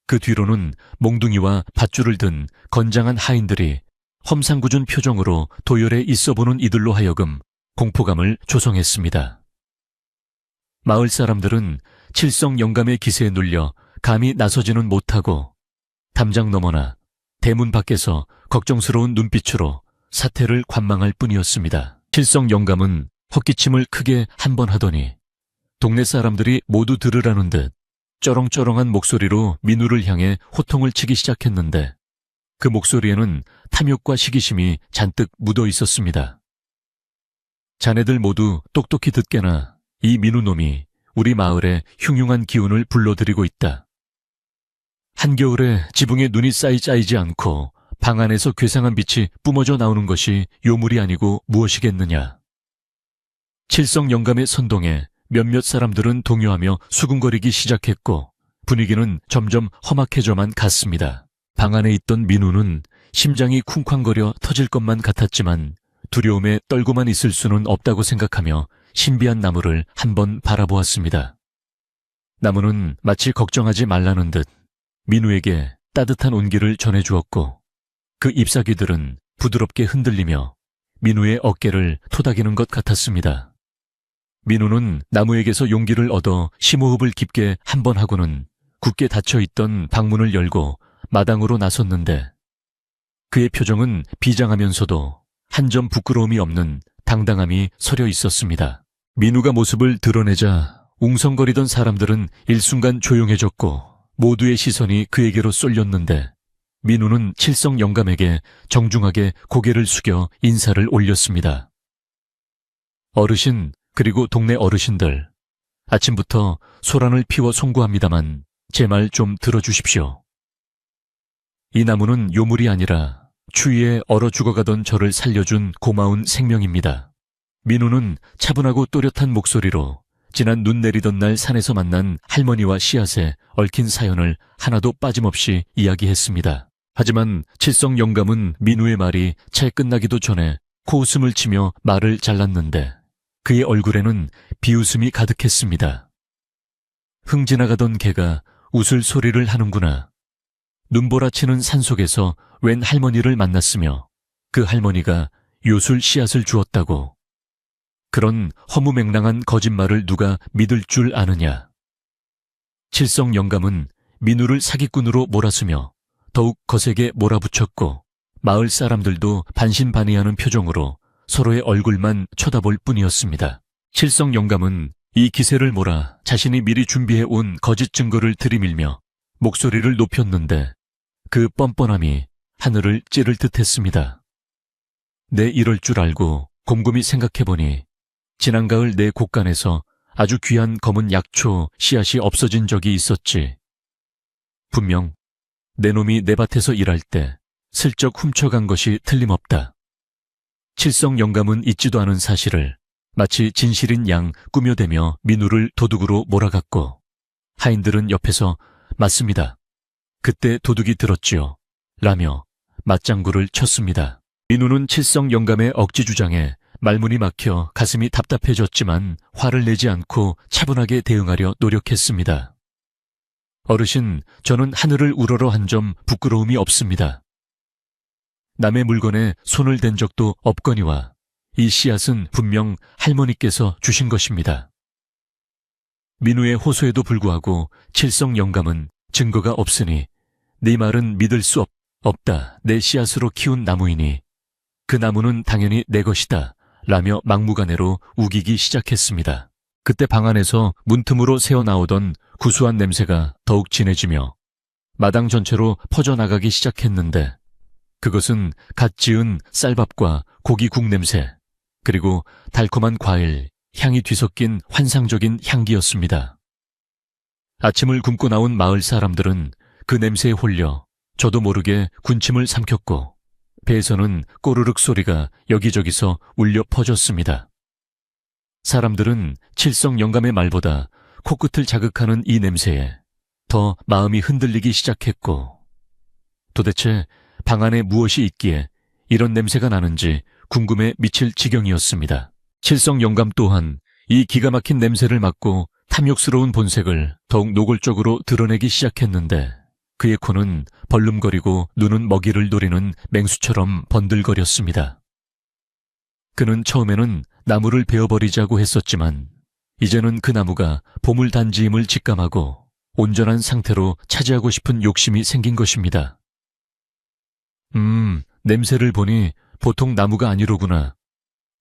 그 뒤로는 몽둥이와 밧줄을 든 건장한 하인들이 험상궂은 표정으로 도열에 있어보는 이들로 하여금 공포감을 조성했습니다. 마을 사람들은 칠성 영감의 기세에 눌려 감히 나서지는 못하고 담장 너머나 대문 밖에서 걱정스러운 눈빛으로 사태를 관망할 뿐이었습니다. 칠성 영감은 헛기침을 크게 한 번 하더니 동네 사람들이 모두 들으라는 듯 쩌렁쩌렁한 목소리로 민우를 향해 호통을 치기 시작했는데 그 목소리에는 탐욕과 시기심이 잔뜩 묻어 있었습니다. 자네들 모두 똑똑히 듣게나 이 민우놈이 우리 마을에 흉흉한 기운을 불러들이고 있다. 한겨울에 지붕에 눈이 쌓이지 않고 방 안에서 괴상한 빛이 뿜어져 나오는 것이 요물이 아니고 무엇이겠느냐. 칠성 영감의 선동에 몇몇 사람들은 동요하며 수군거리기 시작했고 분위기는 점점 험악해져만 갔습니다. 방 안에 있던 민우는 심장이 쿵쾅거려 터질 것만 같았지만 두려움에 떨고만 있을 수는 없다고 생각하며 신비한 나무를 한번 바라보았습니다. 나무는 마치 걱정하지 말라는 듯 민우에게 따뜻한 온기를 전해주었고 그 잎사귀들은 부드럽게 흔들리며 민우의 어깨를 토닥이는 것 같았습니다. 민우는 나무에게서 용기를 얻어 심호흡을 깊게 한 번 하고는 굳게 닫혀있던 방문을 열고 마당으로 나섰는데 그의 표정은 비장하면서도 한 점 부끄러움이 없는 당당함이 서려 있었습니다. 민우가 모습을 드러내자 웅성거리던 사람들은 일순간 조용해졌고 모두의 시선이 그에게로 쏠렸는데 민우는 칠성 영감에게 정중하게 고개를 숙여 인사를 올렸습니다. 어르신 그리고 동네 어르신들, 아침부터 소란을 피워 송구합니다만 제 말 좀 들어주십시오. 이 나무는 요물이 아니라 추위에 얼어 죽어가던 저를 살려준 고마운 생명입니다. 민우는 차분하고 또렷한 목소리로 지난 눈 내리던 날 산에서 만난 할머니와 씨앗에 얽힌 사연을 하나도 빠짐없이 이야기했습니다. 하지만 칠성 영감은 민우의 말이 채 끝나기도 전에 코웃음을 치며 말을 잘랐는데 그의 얼굴에는 비웃음이 가득했습니다. 흥 지나가던 개가 웃을 소리를 하는구나. 눈보라치는 산속에서 웬 할머니를 만났으며 그 할머니가 요술 씨앗을 주었다고. 그런 허무맹랑한 거짓말을 누가 믿을 줄 아느냐. 칠성 영감은 민우를 사기꾼으로 몰아쓰며 더욱 거세게 몰아붙였고 마을 사람들도 반신반의하는 표정으로 서로의 얼굴만 쳐다볼 뿐이었습니다. 칠성 영감은 이 기세를 몰아 자신이 미리 준비해온 거짓 증거를 들이밀며 목소리를 높였는데 그 뻔뻔함이 하늘을 찌를 듯 했습니다. 내 이럴 줄 알고 곰곰이 생각해보니 지난 가을 내 곳간에서 아주 귀한 검은 약초 씨앗이 없어진 적이 있었지. 분명 내 놈이 내 밭에서 일할 때 슬쩍 훔쳐간 것이 틀림없다. 칠성 영감은 잊지도 않은 사실을 마치 진실인 양 꾸며대며 민우를 도둑으로 몰아갔고, 하인들은 옆에서 맞습니다. 그때 도둑이 들었지요. 라며 맞장구를 쳤습니다. 민우는 칠성 영감의 억지 주장에 말문이 막혀 가슴이 답답해졌지만 화를 내지 않고 차분하게 대응하려 노력했습니다. 어르신, 저는 하늘을 우러러 한 점 부끄러움이 없습니다. 남의 물건에 손을 댄 적도 없거니와 이 씨앗은 분명 할머니께서 주신 것입니다. 민우의 호소에도 불구하고 칠성 영감은 증거가 없으니 네 말은 믿을 수 없다. 내 씨앗으로 키운 나무이니 그 나무는 당연히 내 것이다. 라며 막무가내로 우기기 시작했습니다. 그때 방 안에서 문틈으로 새어나오던 구수한 냄새가 더욱 진해지며 마당 전체로 퍼져나가기 시작했는데, 그것은 갓 지은 쌀밥과 고기국 냄새, 그리고 달콤한 과일, 향이 뒤섞인 환상적인 향기였습니다. 아침을 굶고 나온 마을 사람들은 그 냄새에 홀려 저도 모르게 군침을 삼켰고, 배에서는 꼬르륵 소리가 여기저기서 울려 퍼졌습니다. 사람들은 칠성 영감의 말보다 코끝을 자극하는 이 냄새에 더 마음이 흔들리기 시작했고, 도대체 방 안에 무엇이 있기에 이런 냄새가 나는지 궁금해 미칠 지경이었습니다. 칠성 영감 또한 이 기가 막힌 냄새를 맡고 탐욕스러운 본색을 더욱 노골적으로 드러내기 시작했는데, 그의 코는 벌름거리고 눈은 먹이를 노리는 맹수처럼 번들거렸습니다. 그는 처음에는 나무를 베어버리자고 했었지만 이제는 그 나무가 보물단지임을 직감하고 온전한 상태로 차지하고 싶은 욕심이 생긴 것입니다. 냄새를 보니 보통 나무가 아니로구나.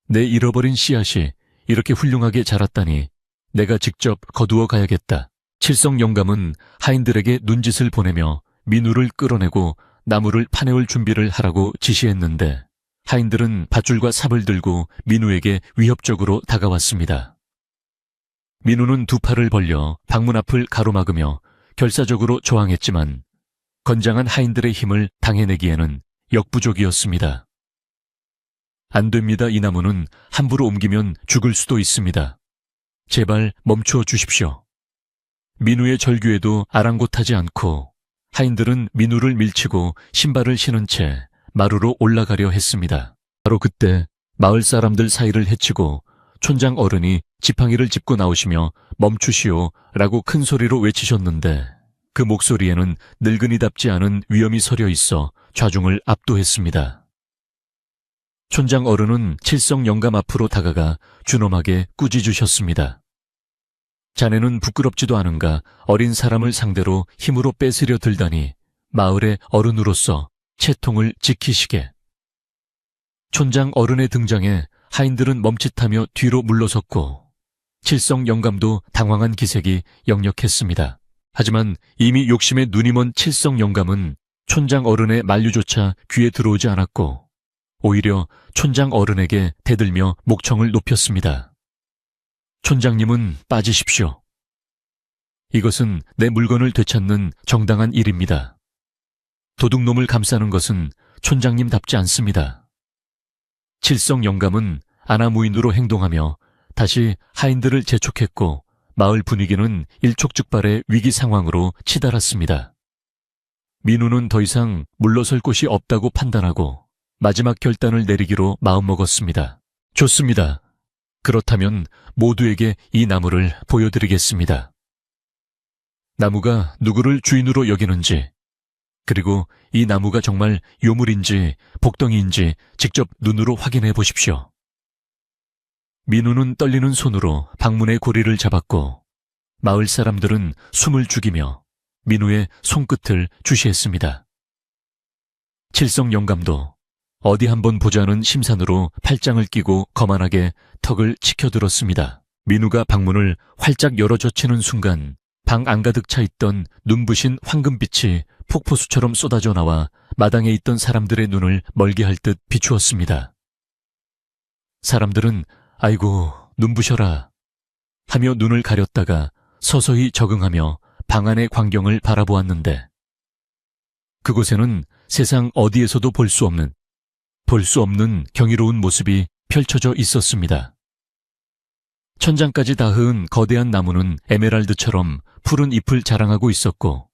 내 잃어버린 씨앗이 이렇게 훌륭하게 자랐다니 내가 직접 거두어 가야겠다. 칠성 영감은 하인들에게 눈짓을 보내며 민우를 끌어내고 나무를 파내올 준비를 하라고 지시했는데, 하인들은 밧줄과 삽을 들고 민우에게 위협적으로 다가왔습니다. 민우는 두 팔을 벌려 방문 앞을 가로막으며 결사적으로 저항했지만 건장한 하인들의 힘을 당해내기에는 역부족이었습니다. 안 됩니다. 이 나무는 함부로 옮기면 죽을 수도 있습니다. 제발 멈추어 주십시오. 민우의 절규에도 아랑곳하지 않고 하인들은 민우를 밀치고 신발을 신은 채 마루로 올라가려 했습니다. 바로 그때 마을 사람들 사이를 헤치고 촌장 어른이 지팡이를 짚고 나오시며 멈추시오 라고 큰 소리로 외치셨는데, 그 목소리에는 늙은이답지 않은 위엄이 서려 있어 좌중을 압도했습니다. 촌장 어른은 칠성 영감 앞으로 다가가 준엄하게 꾸짖으셨습니다. 자네는 부끄럽지도 않은가 어린 사람을 상대로 힘으로 뺏으려 들다니 마을의 어른으로서 채통을 지키시게. 촌장 어른의 등장에 하인들은 멈칫하며 뒤로 물러섰고 칠성 영감도 당황한 기색이 역력했습니다. 하지만 이미 욕심에 눈이 먼 칠성 영감은 촌장 어른의 만류조차 귀에 들어오지 않았고 오히려 촌장 어른에게 대들며 목청을 높였습니다. 촌장님은 빠지십시오. 이것은 내 물건을 되찾는 정당한 일입니다. 도둑놈을 감싸는 것은 촌장님답지 않습니다. 칠성 영감은 아나무인으로 행동하며 다시 하인들을 재촉했고 마을 분위기는 일촉즉발의 위기 상황으로 치달았습니다. 민우는 더 이상 물러설 곳이 없다고 판단하고 마지막 결단을 내리기로 마음먹었습니다. 좋습니다. 그렇다면 모두에게 이 나무를 보여드리겠습니다. 나무가 누구를 주인으로 여기는지, 그리고 이 나무가 정말 요물인지 복덩이인지 직접 눈으로 확인해 보십시오. 민우는 떨리는 손으로 방문의 고리를 잡았고 마을 사람들은 숨을 죽이며 민우의 손끝을 주시했습니다. 칠성 영감도 어디 한번 보자는 심산으로 팔짱을 끼고 거만하게 턱을 치켜들었습니다. 민우가 방문을 활짝 열어젖히는 순간 방 안가득 차 있던 눈부신 황금빛이 폭포수처럼 쏟아져 나와 마당에 있던 사람들의 눈을 멀게 할 듯 비추었습니다. 사람들은 아이고 눈부셔라 하며 눈을 가렸다가 서서히 적응하며 방 안의 광경을 바라보았는데 그곳에는 세상 어디에서도 볼 수 없는 경이로운 모습이 펼쳐져 있었습니다. 천장까지 닿은 거대한 나무는 에메랄드처럼 푸른 잎을 자랑하고 있었고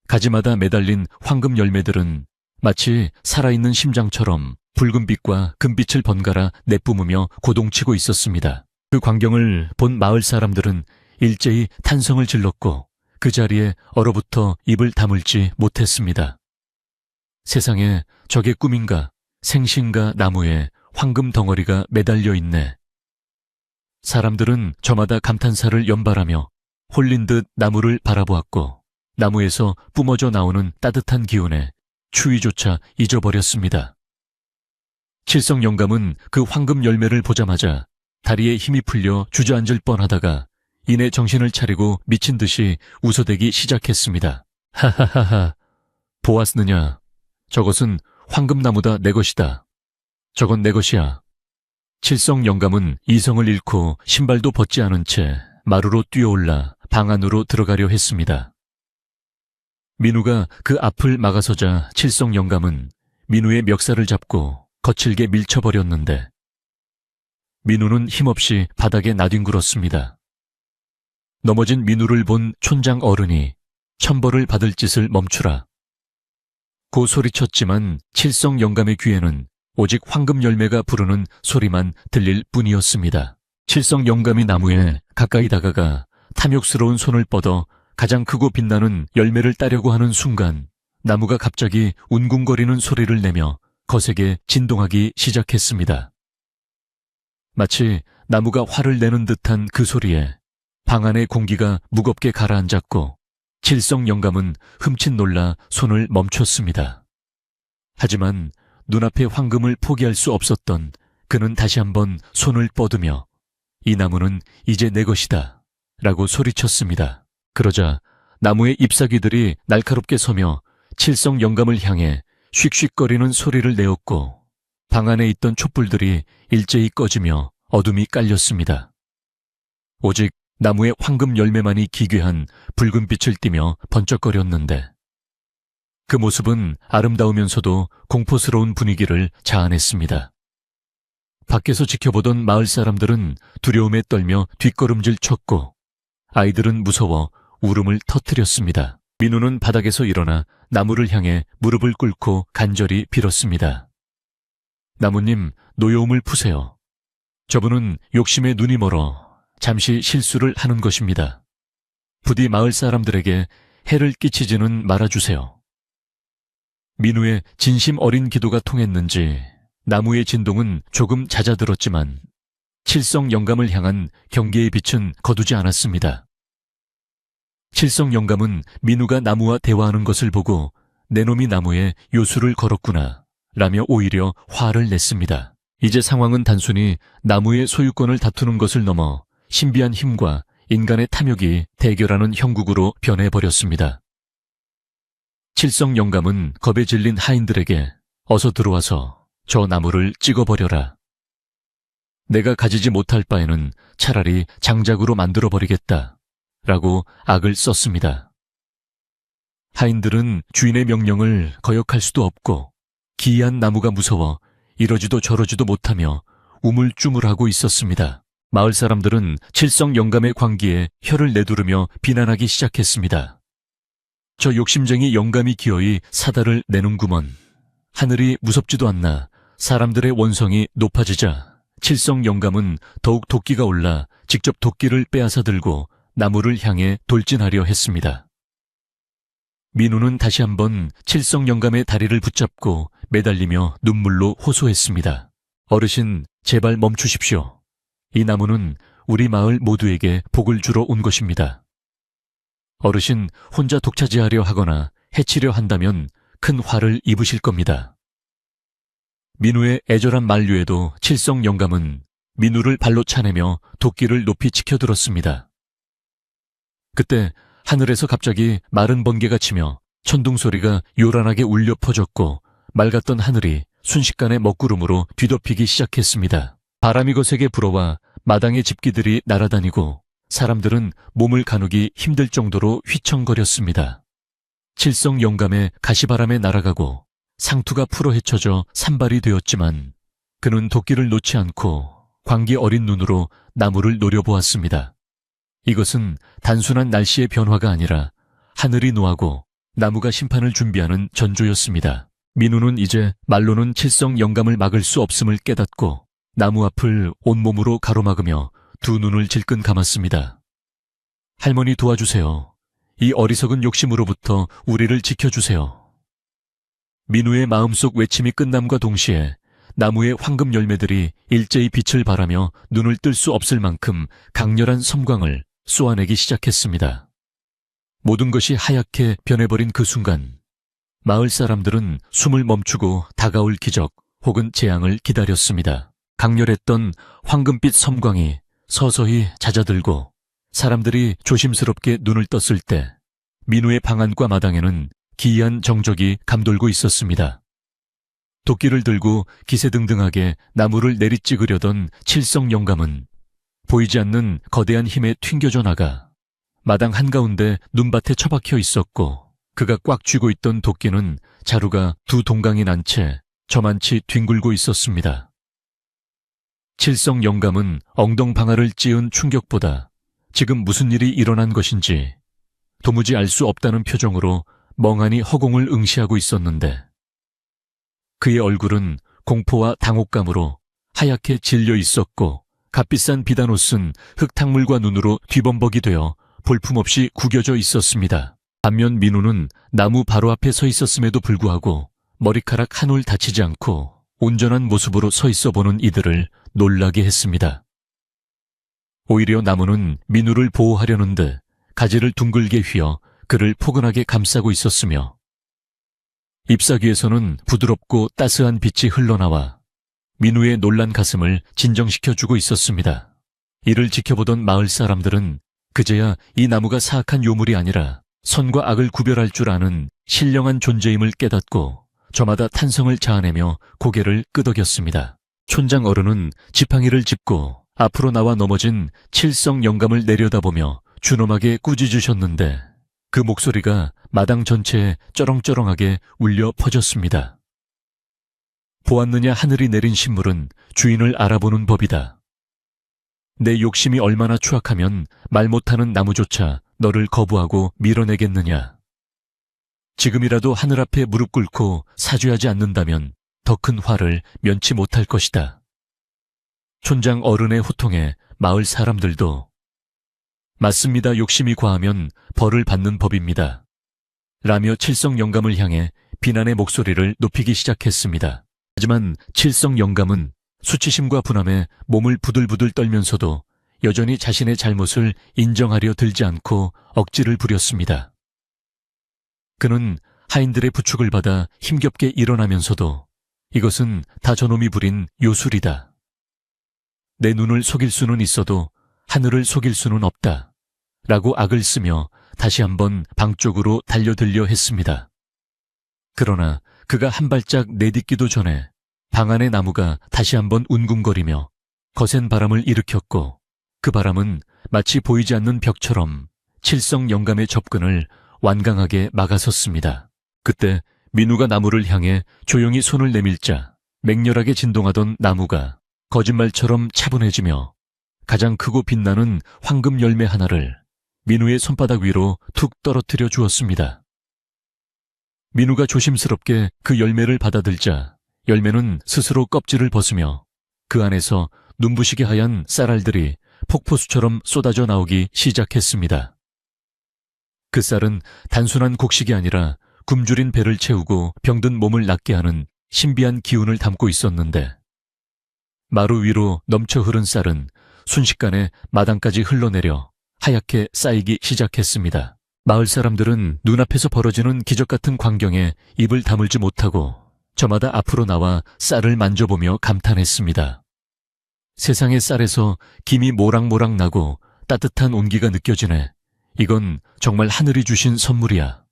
가지마다 매달린 황금 열매들은 마치 살아있는 심장처럼 붉은빛과 금빛을 번갈아 내뿜으며 고동치고 있었습니다. 그 광경을 본 마을 사람들은 일제히 탄성을 질렀고 그 자리에 얼어붙어 입을 다물지 못했습니다. 세상에 저게 꿈인가 생신가 나무에 황금 덩어리가 매달려 있네. 사람들은 저마다 감탄사를 연발하며 홀린 듯 나무를 바라보았고 나무에서 뿜어져 나오는 따뜻한 기운에 추위조차 잊어버렸습니다. 칠성 영감은 그 황금 열매를 보자마자 다리에 힘이 풀려 주저앉을 뻔하다가 이내 정신을 차리고 미친 듯이 웃어대기 시작했습니다. 하하하하, 보았느냐? 저것은 황금나무다 내 것이다. 저건 내 것이야. 칠성 영감은 이성을 잃고 신발도 벗지 않은 채 마루로 뛰어올라 방 안으로 들어가려 했습니다. 민우가 그 앞을 막아서자 칠성 영감은 민우의 멱살을 잡고 거칠게 밀쳐버렸는데 민우는 힘없이 바닥에 나뒹굴었습니다. 넘어진 민우를 본 촌장 어른이 천벌을 받을 짓을 멈추라. 고 소리쳤지만 칠성 영감의 귀에는 오직 황금 열매가 부르는 소리만 들릴 뿐이었습니다. 칠성 영감이 나무에 가까이 다가가 탐욕스러운 손을 뻗어 가장 크고 빛나는 열매를 따려고 하는 순간 나무가 갑자기 웅궁거리는 소리를 내며 거세게 진동하기 시작했습니다. 마치 나무가 화를 내는 듯한 그 소리에 방 안의 공기가 무겁게 가라앉았고 칠성 영감은 흠칫 놀라 손을 멈췄습니다. 하지만 눈앞의 황금을 포기할 수 없었던 그는 다시 한번 손을 뻗으며 이 나무는 이제 내 것이다 라고 소리쳤습니다. 그러자 나무의 잎사귀들이 날카롭게 서며 칠성 영감을 향해 슉슉거리는 소리를 내었고 방 안에 있던 촛불들이 일제히 꺼지며 어둠이 깔렸습니다. 오직 나무의 황금 열매만이 기괴한 붉은 빛을 띠며 번쩍거렸는데 그 모습은 아름다우면서도 공포스러운 분위기를 자아냈습니다. 밖에서 지켜보던 마을 사람들은 두려움에 떨며 뒷걸음질 쳤고 아이들은 무서워 울음을 터뜨렸습니다. 민우는 바닥에서 일어나 나무를 향해 무릎을 꿇고 간절히 빌었습니다. 나무님, 노여움을 푸세요. 저분은 욕심에 눈이 멀어 잠시 실수를 하는 것입니다. 부디 마을 사람들에게 해를 끼치지는 말아주세요. 민우의 진심 어린 기도가 통했는지 나무의 진동은 조금 잦아들었지만 칠성 영감을 향한 경계의 빛은 거두지 않았습니다. 칠성 영감은 민우가 나무와 대화하는 것을 보고 내 놈이 나무에 요술을 걸었구나 라며 오히려 화를 냈습니다. 이제 상황은 단순히 나무의 소유권을 다투는 것을 넘어 신비한 힘과 인간의 탐욕이 대결하는 형국으로 변해버렸습니다. 칠성 영감은 겁에 질린 하인들에게 어서 들어와서 저 나무를 찍어버려라. 내가 가지지 못할 바에는 차라리 장작으로 만들어버리겠다 라고 악을 썼습니다. 하인들은 주인의 명령을 거역할 수도 없고 기이한 나무가 무서워 이러지도 저러지도 못하며 우물쭈물하고 있었습니다. 마을 사람들은 칠성 영감의 광기에 혀를 내두르며 비난하기 시작했습니다. 저 욕심쟁이 영감이 기어이 사달을 내는구먼. 하늘이 무섭지도 않나 사람들의 원성이 높아지자 칠성 영감은 더욱 도끼가 올라 직접 도끼를 빼앗아 들고 나무를 향해 돌진하려 했습니다. 민우는 다시 한번 칠성 영감의 다리를 붙잡고 매달리며 눈물로 호소했습니다. 어르신, 제발 멈추십시오. 이 나무는 우리 마을 모두에게 복을 주러 온 것입니다. 어르신 혼자 독차지하려 하거나 해치려 한다면 큰 화를 입으실 겁니다. 민우의 애절한 만류에도 칠성 영감은 민우를 발로 차내며 도끼를 높이 치켜들었습니다. 그때 하늘에서 갑자기 마른 번개가 치며 천둥 소리가 요란하게 울려 퍼졌고 맑았던 하늘이 순식간에 먹구름으로 뒤덮이기 시작했습니다. 바람이 거세게 불어와 마당의 집기들이 날아다니고 사람들은 몸을 가누기 힘들 정도로 휘청거렸습니다. 칠성 영감의 가시바람에 날아가고 상투가 풀어 헤쳐져 산발이 되었지만 그는 도끼를 놓지 않고 광기 어린 눈으로 나무를 노려보았습니다. 이것은 단순한 날씨의 변화가 아니라 하늘이 노하고 나무가 심판을 준비하는 전조였습니다. 민우는 이제 말로는 칠성 영감을 막을 수 없음을 깨닫고 나무 앞을 온몸으로 가로막으며 두 눈을 질끈 감았습니다. 할머니 도와주세요. 이 어리석은 욕심으로부터 우리를 지켜주세요. 민우의 마음속 외침이 끝남과 동시에 나무의 황금 열매들이 일제히 빛을 발하며 눈을 뜰 수 없을 만큼 강렬한 섬광을 쏘아내기 시작했습니다. 모든 것이 하얗게 변해버린 그 순간 마을 사람들은 숨을 멈추고 다가올 기적 혹은 재앙을 기다렸습니다. 강렬했던 황금빛 섬광이 서서히 잦아들고 사람들이 조심스럽게 눈을 떴을 때 민우의 방 안과 마당에는 기이한 정적이 감돌고 있었습니다. 도끼를 들고 기세등등하게 나무를 내리찍으려던 칠성 영감은 보이지 않는 거대한 힘에 튕겨져 나가 마당 한가운데 눈밭에 처박혀 있었고 그가 꽉 쥐고 있던 도끼는 자루가 두 동강이 난 채 저만치 뒹굴고 있었습니다. 칠성 영감은 엉덩방아를 찧은 충격보다 지금 무슨 일이 일어난 것인지 도무지 알 수 없다는 표정으로 멍하니 허공을 응시하고 있었는데 그의 얼굴은 공포와 당혹감으로 하얗게 질려 있었고 값비싼 비단옷 쓴 흙탕물과 눈으로 뒤범벅이 되어 볼품없이 구겨져 있었습니다. 반면 민우는 나무 바로 앞에 서 있었음에도 불구하고 머리카락 한 올 다치지 않고 온전한 모습으로 서 있어 보는 이들을 놀라게 했습니다. 오히려 나무는 민우를 보호하려는 듯 가지를 둥글게 휘어 그를 포근하게 감싸고 있었으며 잎사귀에서는 부드럽고 따스한 빛이 흘러나와 민우의 놀란 가슴을 진정시켜주고 있었습니다. 이를 지켜보던 마을 사람들은 그제야 이 나무가 사악한 요물이 아니라 선과 악을 구별할 줄 아는 신령한 존재임을 깨닫고 저마다 탄성을 자아내며 고개를 끄덕였습니다. 촌장 어른은 지팡이를 짚고 앞으로 나와 넘어진 칠성 영감을 내려다보며 준엄하게 꾸짖으셨는데 그 목소리가 마당 전체에 쩌렁쩌렁하게 울려 퍼졌습니다. 보았느냐 하늘이 내린 신물은 주인을 알아보는 법이다. 내 욕심이 얼마나 추악하면 말 못하는 나무조차 너를 거부하고 밀어내겠느냐. 지금이라도 하늘 앞에 무릎 꿇고 사죄하지 않는다면 더 큰 화를 면치 못할 것이다. 촌장 어른의 호통에 마을 사람들도 맞습니다. 욕심이 과하면 벌을 받는 법입니다. 라며 칠성 영감을 향해 비난의 목소리를 높이기 시작했습니다. 하지만 칠성 영감은 수치심과 분함에 몸을 부들부들 떨면서도 여전히 자신의 잘못을 인정하려 들지 않고 억지를 부렸습니다. 그는 하인들의 부축을 받아 힘겹게 일어나면서도 이것은 다 저놈이 부린 요술이다. 내 눈을 속일 수는 있어도 하늘을 속일 수는 없다. 라고 악을 쓰며 다시 한번 방 쪽으로 달려들려 했습니다. 그러나 그가 한 발짝 내딛기도 전에 방 안의 나무가 다시 한번 웅궁거리며 거센 바람을 일으켰고 그 바람은 마치 보이지 않는 벽처럼 칠성 영감의 접근을 완강하게 막아섰습니다. 그때 민우가 나무를 향해 조용히 손을 내밀자 맹렬하게 진동하던 나무가 거짓말처럼 차분해지며 가장 크고 빛나는 황금 열매 하나를 민우의 손바닥 위로 툭 떨어뜨려 주었습니다. 민우가 조심스럽게 그 열매를 받아들자 열매는 스스로 껍질을 벗으며 그 안에서 눈부시게 하얀 쌀알들이 폭포수처럼 쏟아져 나오기 시작했습니다. 그 쌀은 단순한 곡식이 아니라 굶주린 배를 채우고 병든 몸을 낫게 하는 신비한 기운을 담고 있었는데 마루 위로 넘쳐 흐른 쌀은 순식간에 마당까지 흘러내려 하얗게 쌓이기 시작했습니다. 마을 사람들은 눈앞에서 벌어지는 기적 같은 광경에 입을 다물지 못하고 저마다 앞으로 나와 쌀을 만져보며 감탄했습니다. 세상의 쌀에서 김이 모락모락 나고 따뜻한 온기가 느껴지네. 이건 정말 하늘이 주신 선물이야.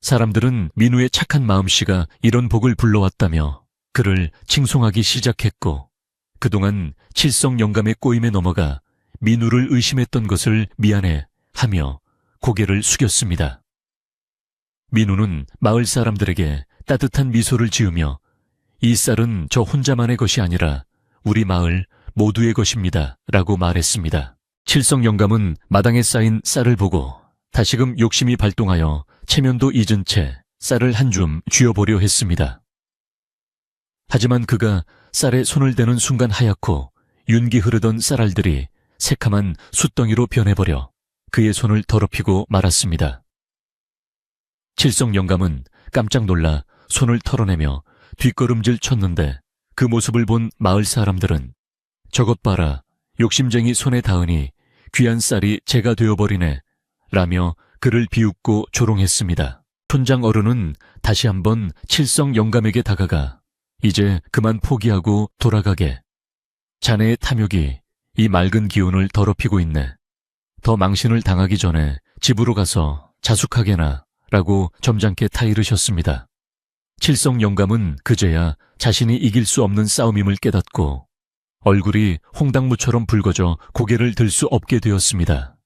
사람들은 민우의 착한 마음씨가 이런 복을 불러왔다며 그를 칭송하기 시작했고, 그동안 칠성 영감의 꼬임에 넘어가 민우를 의심했던 것을 미안해 하며 고개를 숙였습니다. 민우는 마을 사람들에게 따뜻한 미소를 지으며 이 쌀은 저 혼자만의 것이 아니라 우리 마을 모두의 것입니다 라고 말했습니다. 칠성 영감은 마당에 쌓인 쌀을 보고 다시금 욕심이 발동하여 체면도 잊은 채 쌀을 한 줌 쥐어보려 했습니다. 하지만 그가 쌀에 손을 대는 순간 하얗고 윤기 흐르던 쌀알들이 새카만 숯덩이로 변해버려 그의 손을 더럽히고 말았습니다. 칠성 영감은 깜짝 놀라 손을 털어내며 뒷걸음질 쳤는데 그 모습을 본 마을 사람들은 저것 봐라, 욕심쟁이 손에 닿으니 귀한 쌀이 재가 되어버리네 라며 그를 비웃고 조롱했습니다. 촌장 어른은 다시 한번 칠성 영감에게 다가가 이제 그만 포기하고 돌아가게. 자네의 탐욕이 이 맑은 기운을 더럽히고 있네. 더 망신을 당하기 전에 집으로 가서 자숙하게나 라고 점잖게 타이르셨습니다. 칠성 영감은 그제야 자신이 이길 수 없는 싸움임을 깨닫고 얼굴이 홍당무처럼 붉어져 고개를 들 수 없게 되었습니다.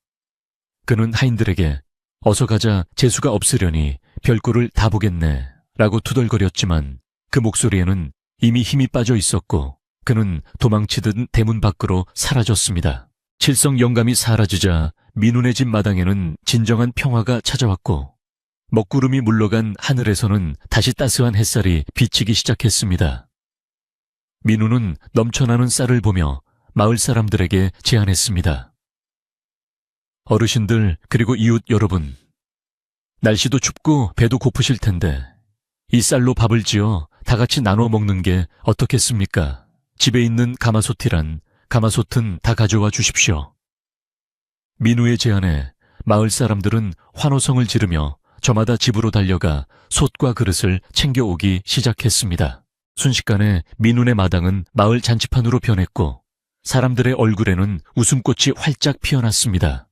그는 하인들에게 어서 가자, 재수가 없으려니 별꼴을 다 보겠네 라고 투덜거렸지만 그 목소리에는 이미 힘이 빠져 있었고 그는 도망치듯 대문 밖으로 사라졌습니다. 칠성 영감이 사라지자 민우네 집 마당에는 진정한 평화가 찾아왔고 먹구름이 물러간 하늘에서는 다시 따스한 햇살이 비치기 시작했습니다. 민우는 넘쳐나는 쌀을 보며 마을 사람들에게 제안했습니다. 어르신들 그리고 이웃 여러분, 날씨도 춥고 배도 고프실 텐데 이 쌀로 밥을 지어 다 같이 나눠 먹는 게 어떻겠습니까? 집에 있는 가마솥이란 가마솥은 다 가져와 주십시오. 민우의 제안에 마을 사람들은 환호성을 지르며 저마다 집으로 달려가 솥과 그릇을 챙겨오기 시작했습니다. 순식간에 민우네 마당은 마을 잔치판으로 변했고 사람들의 얼굴에는 웃음꽃이 활짝 피어났습니다.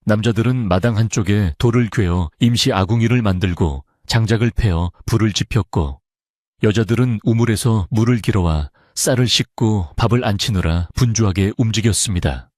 남자들은 마당 한쪽에 돌을 꿰어 임시 아궁이를 만들고 장작을 패어 불을 지폈고 여자들은 우물에서 물을 길어와 쌀을 씻고 밥을 안치느라 분주하게 움직였습니다.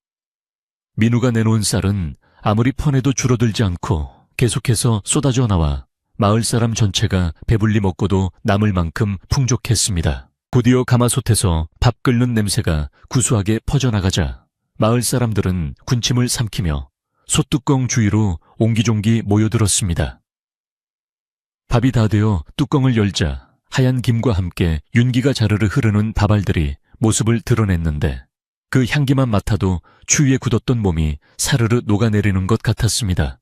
민우가 내놓은 쌀은 아무리 퍼내도 줄어들지 않고 계속해서 쏟아져 나와 마을 사람 전체가 배불리 먹고도 남을 만큼 풍족했습니다. 곧이어 가마솥에서 밥 끓는 냄새가 구수하게 퍼져나가자 마을 사람들은 군침을 삼키며 솥뚜껑 주위로 옹기종기 모여들었습니다. 밥이 다 되어 뚜껑을 열자 하얀 김과 함께 윤기가 자르르 흐르는 밥알들이 모습을 드러냈는데 그 향기만 맡아도 추위에 굳었던 몸이 사르르 녹아내리는 것 같았습니다.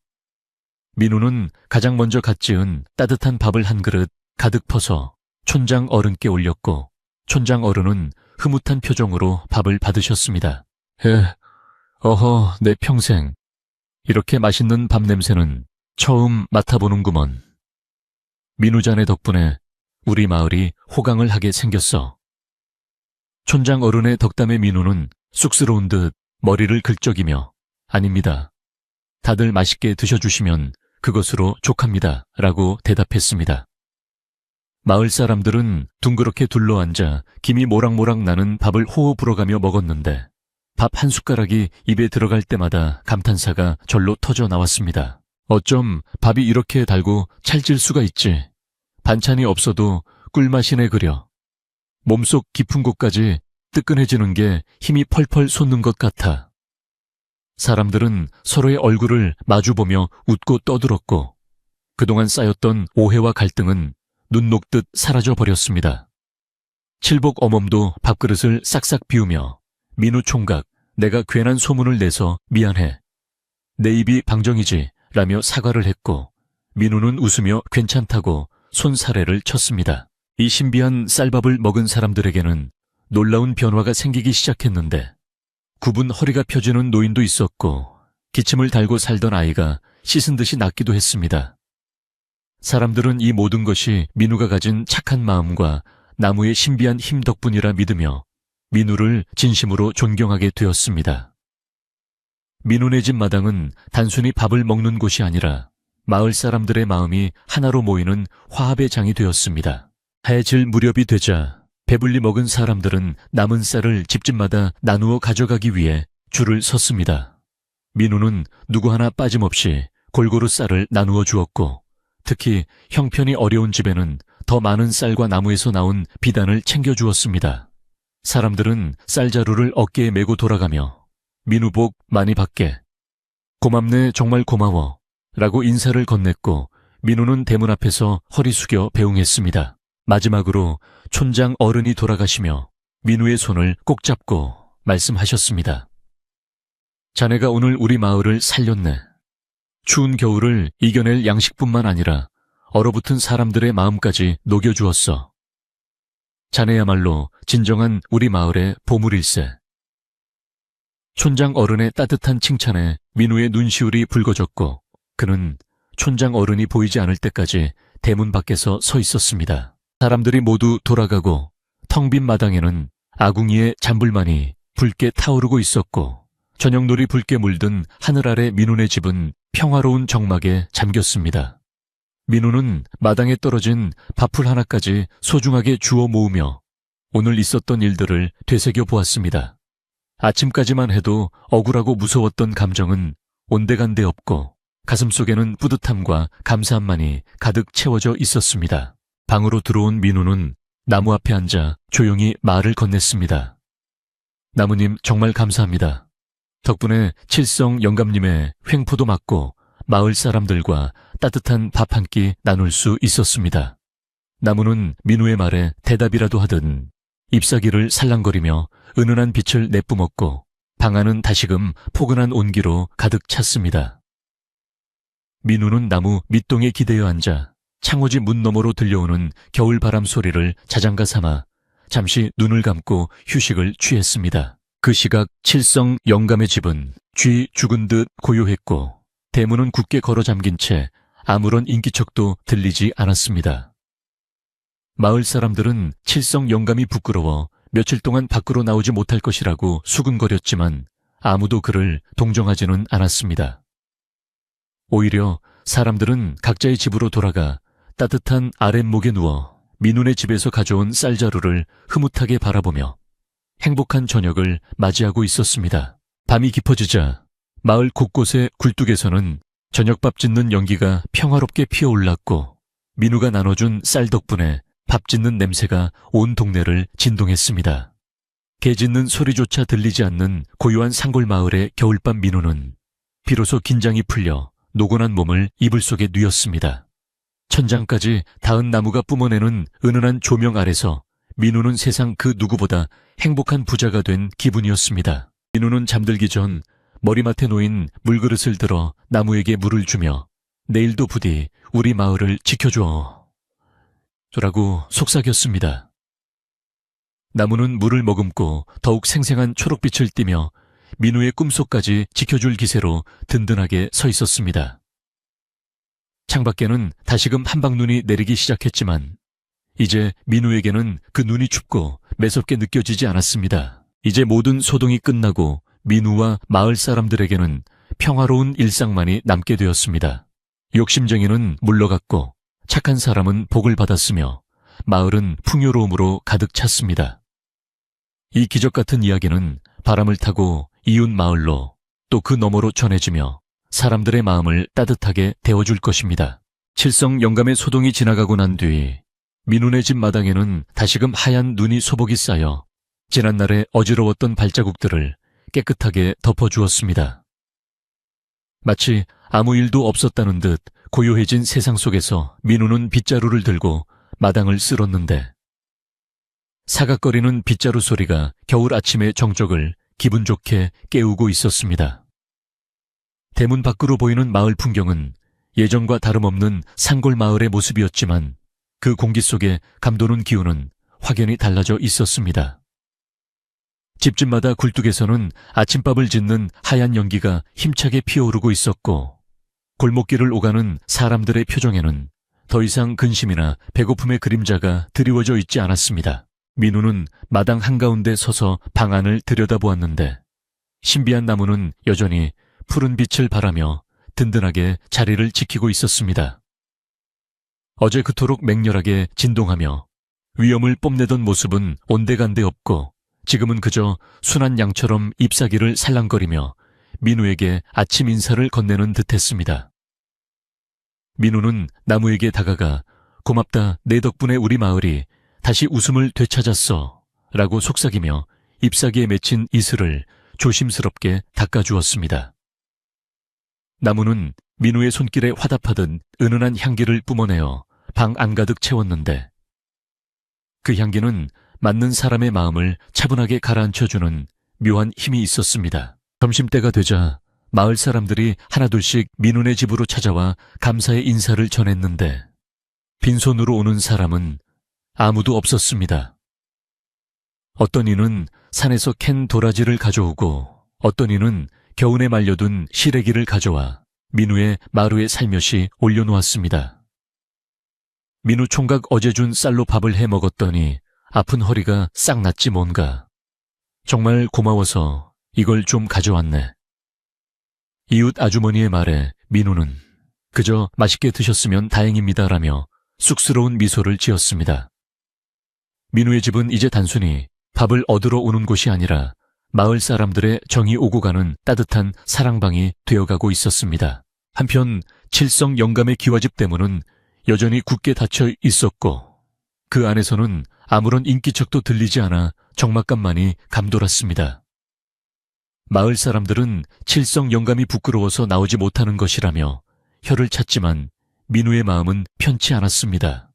민우는 가장 먼저 갓 지은 따뜻한 밥을 한 그릇 가득 퍼서 촌장 어른께 올렸고 촌장 어른은 흐뭇한 표정으로 밥을 받으셨습니다. 어허, 내 평생 이렇게 맛있는 밥 냄새는 처음 맡아보는구먼. 민우 자네 덕분에 우리 마을이 호강을 하게 생겼어. 촌장 어른의 덕담에 민우는 쑥스러운 듯 머리를 긁적이며 아닙니다. 다들 맛있게 드셔주시면 그것으로 족합니다 라고 대답했습니다. 마을 사람들은 둥그렇게 둘러앉아 김이 모락모락 나는 밥을 호호 불어가며 먹었는데 밥 한 숟가락이 입에 들어갈 때마다 감탄사가 절로 터져 나왔습니다. 어쩜 밥이 이렇게 달고 찰질 수가 있지. 반찬이 없어도 꿀맛이네 그려. 몸속 깊은 곳까지 뜨끈해지는 게 힘이 펄펄 솟는 것 같아. 사람들은 서로의 얼굴을 마주보며 웃고 떠들었고 그동안 쌓였던 오해와 갈등은 눈 녹듯 사라져 버렸습니다. 칠복 어멈도 밥그릇을 싹싹 비우며 민우 총각, 내가 괜한 소문을 내서 미안해. 내 입이 방정이지 라며 사과를 했고 민우는 웃으며 괜찮다고 손사래를 쳤습니다. 이 신비한 쌀밥을 먹은 사람들에게는 놀라운 변화가 생기기 시작했는데 굽은 허리가 펴지는 노인도 있었고 기침을 달고 살던 아이가 씻은 듯이 낫기도 했습니다. 사람들은 이 모든 것이 민우가 가진 착한 마음과 나무의 신비한 힘 덕분이라 믿으며 민우를 진심으로 존경하게 되었습니다. 민우네 집 마당은 단순히 밥을 먹는 곳이 아니라 마을 사람들의 마음이 하나로 모이는 화합의 장이 되었습니다. 해 질 무렵이 되자 배불리 먹은 사람들은 남은 쌀을 집집마다 나누어 가져가기 위해 줄을 섰습니다. 민우는 누구 하나 빠짐없이 골고루 쌀을 나누어 주었고, 특히 형편이 어려운 집에는 더 많은 쌀과 나무에서 나온 비단을 챙겨 주었습니다. 사람들은 쌀자루를 어깨에 메고 돌아가며 민우 복 많이 받게, 고맙네 정말 고마워 라고 인사를 건넸고, 민우는 대문 앞에서 허리 숙여 배웅했습니다. 마지막으로 촌장 어른이 돌아가시며 민우의 손을 꼭 잡고 말씀하셨습니다. 자네가 오늘 우리 마을을 살렸네. 추운 겨울을 이겨낼 양식뿐만 아니라 얼어붙은 사람들의 마음까지 녹여주었어. 자네야말로 진정한 우리 마을의 보물일세. 촌장 어른의 따뜻한 칭찬에 민우의 눈시울이 붉어졌고, 그는 촌장 어른이 보이지 않을 때까지 대문 밖에서 서 있었습니다. 사람들이 모두 돌아가고 텅 빈 마당에는 아궁이의 잔불만이 붉게 타오르고 있었고, 저녁놀이 붉게 물든 하늘 아래 민우네 집은 평화로운 정막에 잠겼습니다. 민우는 마당에 떨어진 밥풀 하나까지 소중하게 주워 모으며 오늘 있었던 일들을 되새겨 보았습니다. 아침까지만 해도 억울하고 무서웠던 감정은 온데간데 없고, 가슴속에는 뿌듯함과 감사함만이 가득 채워져 있었습니다. 방으로 들어온 민우는 나무 앞에 앉아 조용히 말을 건넸습니다. 나무님 정말 감사합니다. 덕분에 칠성 영감님의 횡포도 맞고 마을 사람들과 따뜻한 밥 한 끼 나눌 수 있었습니다. 나무는 민우의 말에 대답이라도 하듯 잎사귀를 살랑거리며 은은한 빛을 내뿜었고, 방 안은 다시금 포근한 온기로 가득 찼습니다. 민우는 나무 밑동에 기대어 앉아 창호지 문 너머로 들려오는 겨울 바람 소리를 자장가 삼아 잠시 눈을 감고 휴식을 취했습니다. 그 시각 칠성 영감의 집은 쥐 죽은 듯 고요했고, 대문은 굳게 걸어 잠긴 채 아무런 인기척도 들리지 않았습니다. 마을 사람들은 칠성 영감이 부끄러워 며칠 동안 밖으로 나오지 못할 것이라고 수근거렸지만 아무도 그를 동정하지는 않았습니다. 오히려 사람들은 각자의 집으로 돌아가 따뜻한 아랫목에 누워 민우네 집에서 가져온 쌀자루를 흐뭇하게 바라보며 행복한 저녁을 맞이하고 있었습니다. 밤이 깊어지자 마을 곳곳의 굴뚝에서는 저녁밥 짓는 연기가 평화롭게 피어올랐고, 민우가 나눠준 쌀 덕분에 밥 짓는 냄새가 온 동네를 진동했습니다. 개 짖는 소리조차 들리지 않는 고요한 산골 마을의 겨울밤 민우는 비로소 긴장이 풀려 노곤한 몸을 이불 속에 뉘었습니다. 천장까지 닿은 나무가 뿜어내는 은은한 조명 아래서 민우는 세상 그 누구보다 행복한 부자가 된 기분이었습니다. 민우는 잠들기 전 머리맡에 놓인 물그릇을 들어 나무에게 물을 주며 내일도 부디 우리 마을을 지켜줘 라고 속삭였습니다. 나무는 물을 머금고 더욱 생생한 초록빛을 띠며 민우의 꿈속까지 지켜줄 기세로 든든하게 서 있었습니다. 창밖에는 다시금 한방눈이 내리기 시작했지만 이제 민우에게는 그 눈이 춥고 매섭게 느껴지지 않았습니다. 이제 모든 소동이 끝나고 민우와 마을 사람들에게는 평화로운 일상만이 남게 되었습니다. 욕심쟁이는 물러갔고 착한 사람은 복을 받았으며 마을은 풍요로움으로 가득 찼습니다. 이 기적 같은 이야기는 바람을 타고 이웃 마을로 또 그 너머로 전해지며 사람들의 마음을 따뜻하게 데워줄 것입니다. 칠성 영감의 소동이 지나가고 난 뒤 민우네 집 마당에는 다시금 하얀 눈이 소복이 쌓여 지난날의 어지러웠던 발자국들을 깨끗하게 덮어주었습니다. 마치 아무 일도 없었다는 듯 고요해진 세상 속에서 민우는 빗자루를 들고 마당을 쓸었는데, 사각거리는 빗자루 소리가 겨울 아침의 정적을 기분 좋게 깨우고 있었습니다. 대문 밖으로 보이는 마을 풍경은 예전과 다름없는 산골 마을의 모습이었지만 그 공기 속에 감도는 기운은 확연히 달라져 있었습니다. 집집마다 굴뚝에서는 아침밥을 짓는 하얀 연기가 힘차게 피어오르고 있었고, 골목길을 오가는 사람들의 표정에는 더 이상 근심이나 배고픔의 그림자가 드리워져 있지 않았습니다. 민우는 마당 한가운데 서서 방 안을 들여다보았는데 신비한 나무는 여전히 푸른 빛을 바라며 든든하게 자리를 지키고 있었습니다. 어제 그토록 맹렬하게 진동하며 위험을 뽐내던 모습은 온데간데 없고 지금은 그저 순한 양처럼 잎사귀를 살랑거리며 민우에게 아침 인사를 건네는 듯했습니다. 민우는 나무에게 다가가 고맙다, 내 덕분에 우리 마을이 다시 웃음을 되찾았어 라고 속삭이며 잎사귀에 맺힌 이슬을 조심스럽게 닦아주었습니다. 나무는 민우의 손길에 화답하듯 은은한 향기를 뿜어내어 방 안가득 채웠는데 그 향기는 맞는 사람의 마음을 차분하게 가라앉혀주는 묘한 힘이 있었습니다. 점심때가 되자 마을 사람들이 하나둘씩 민우네 집으로 찾아와 감사의 인사를 전했는데 빈손으로 오는 사람은 아무도 없었습니다. 어떤 이는 산에서 캔 도라지를 가져오고 어떤 이는 겨우내 말려둔 시래기를 가져와 민우의 마루에 살며시 올려놓았습니다. 민우 총각 어제 준 쌀로 밥을 해 먹었더니 아픈 허리가 싹 낫지 뭔가. 정말 고마워서 이걸 좀 가져왔네. 이웃 아주머니의 말에 민우는 그저 맛있게 드셨으면 다행입니다라며 쑥스러운 미소를 지었습니다. 민우의 집은 이제 단순히 밥을 얻으러 오는 곳이 아니라 마을 사람들의 정이 오고 가는 따뜻한 사랑방이 되어가고 있었습니다. 한편 칠성 영감의 기와집 대문은 여전히 굳게 닫혀 있었고 그 안에서는 아무런 인기척도 들리지 않아 적막감만이 감돌았습니다. 마을 사람들은 칠성 영감이 부끄러워서 나오지 못하는 것이라며 혀를 찼지만 민우의 마음은 편치 않았습니다.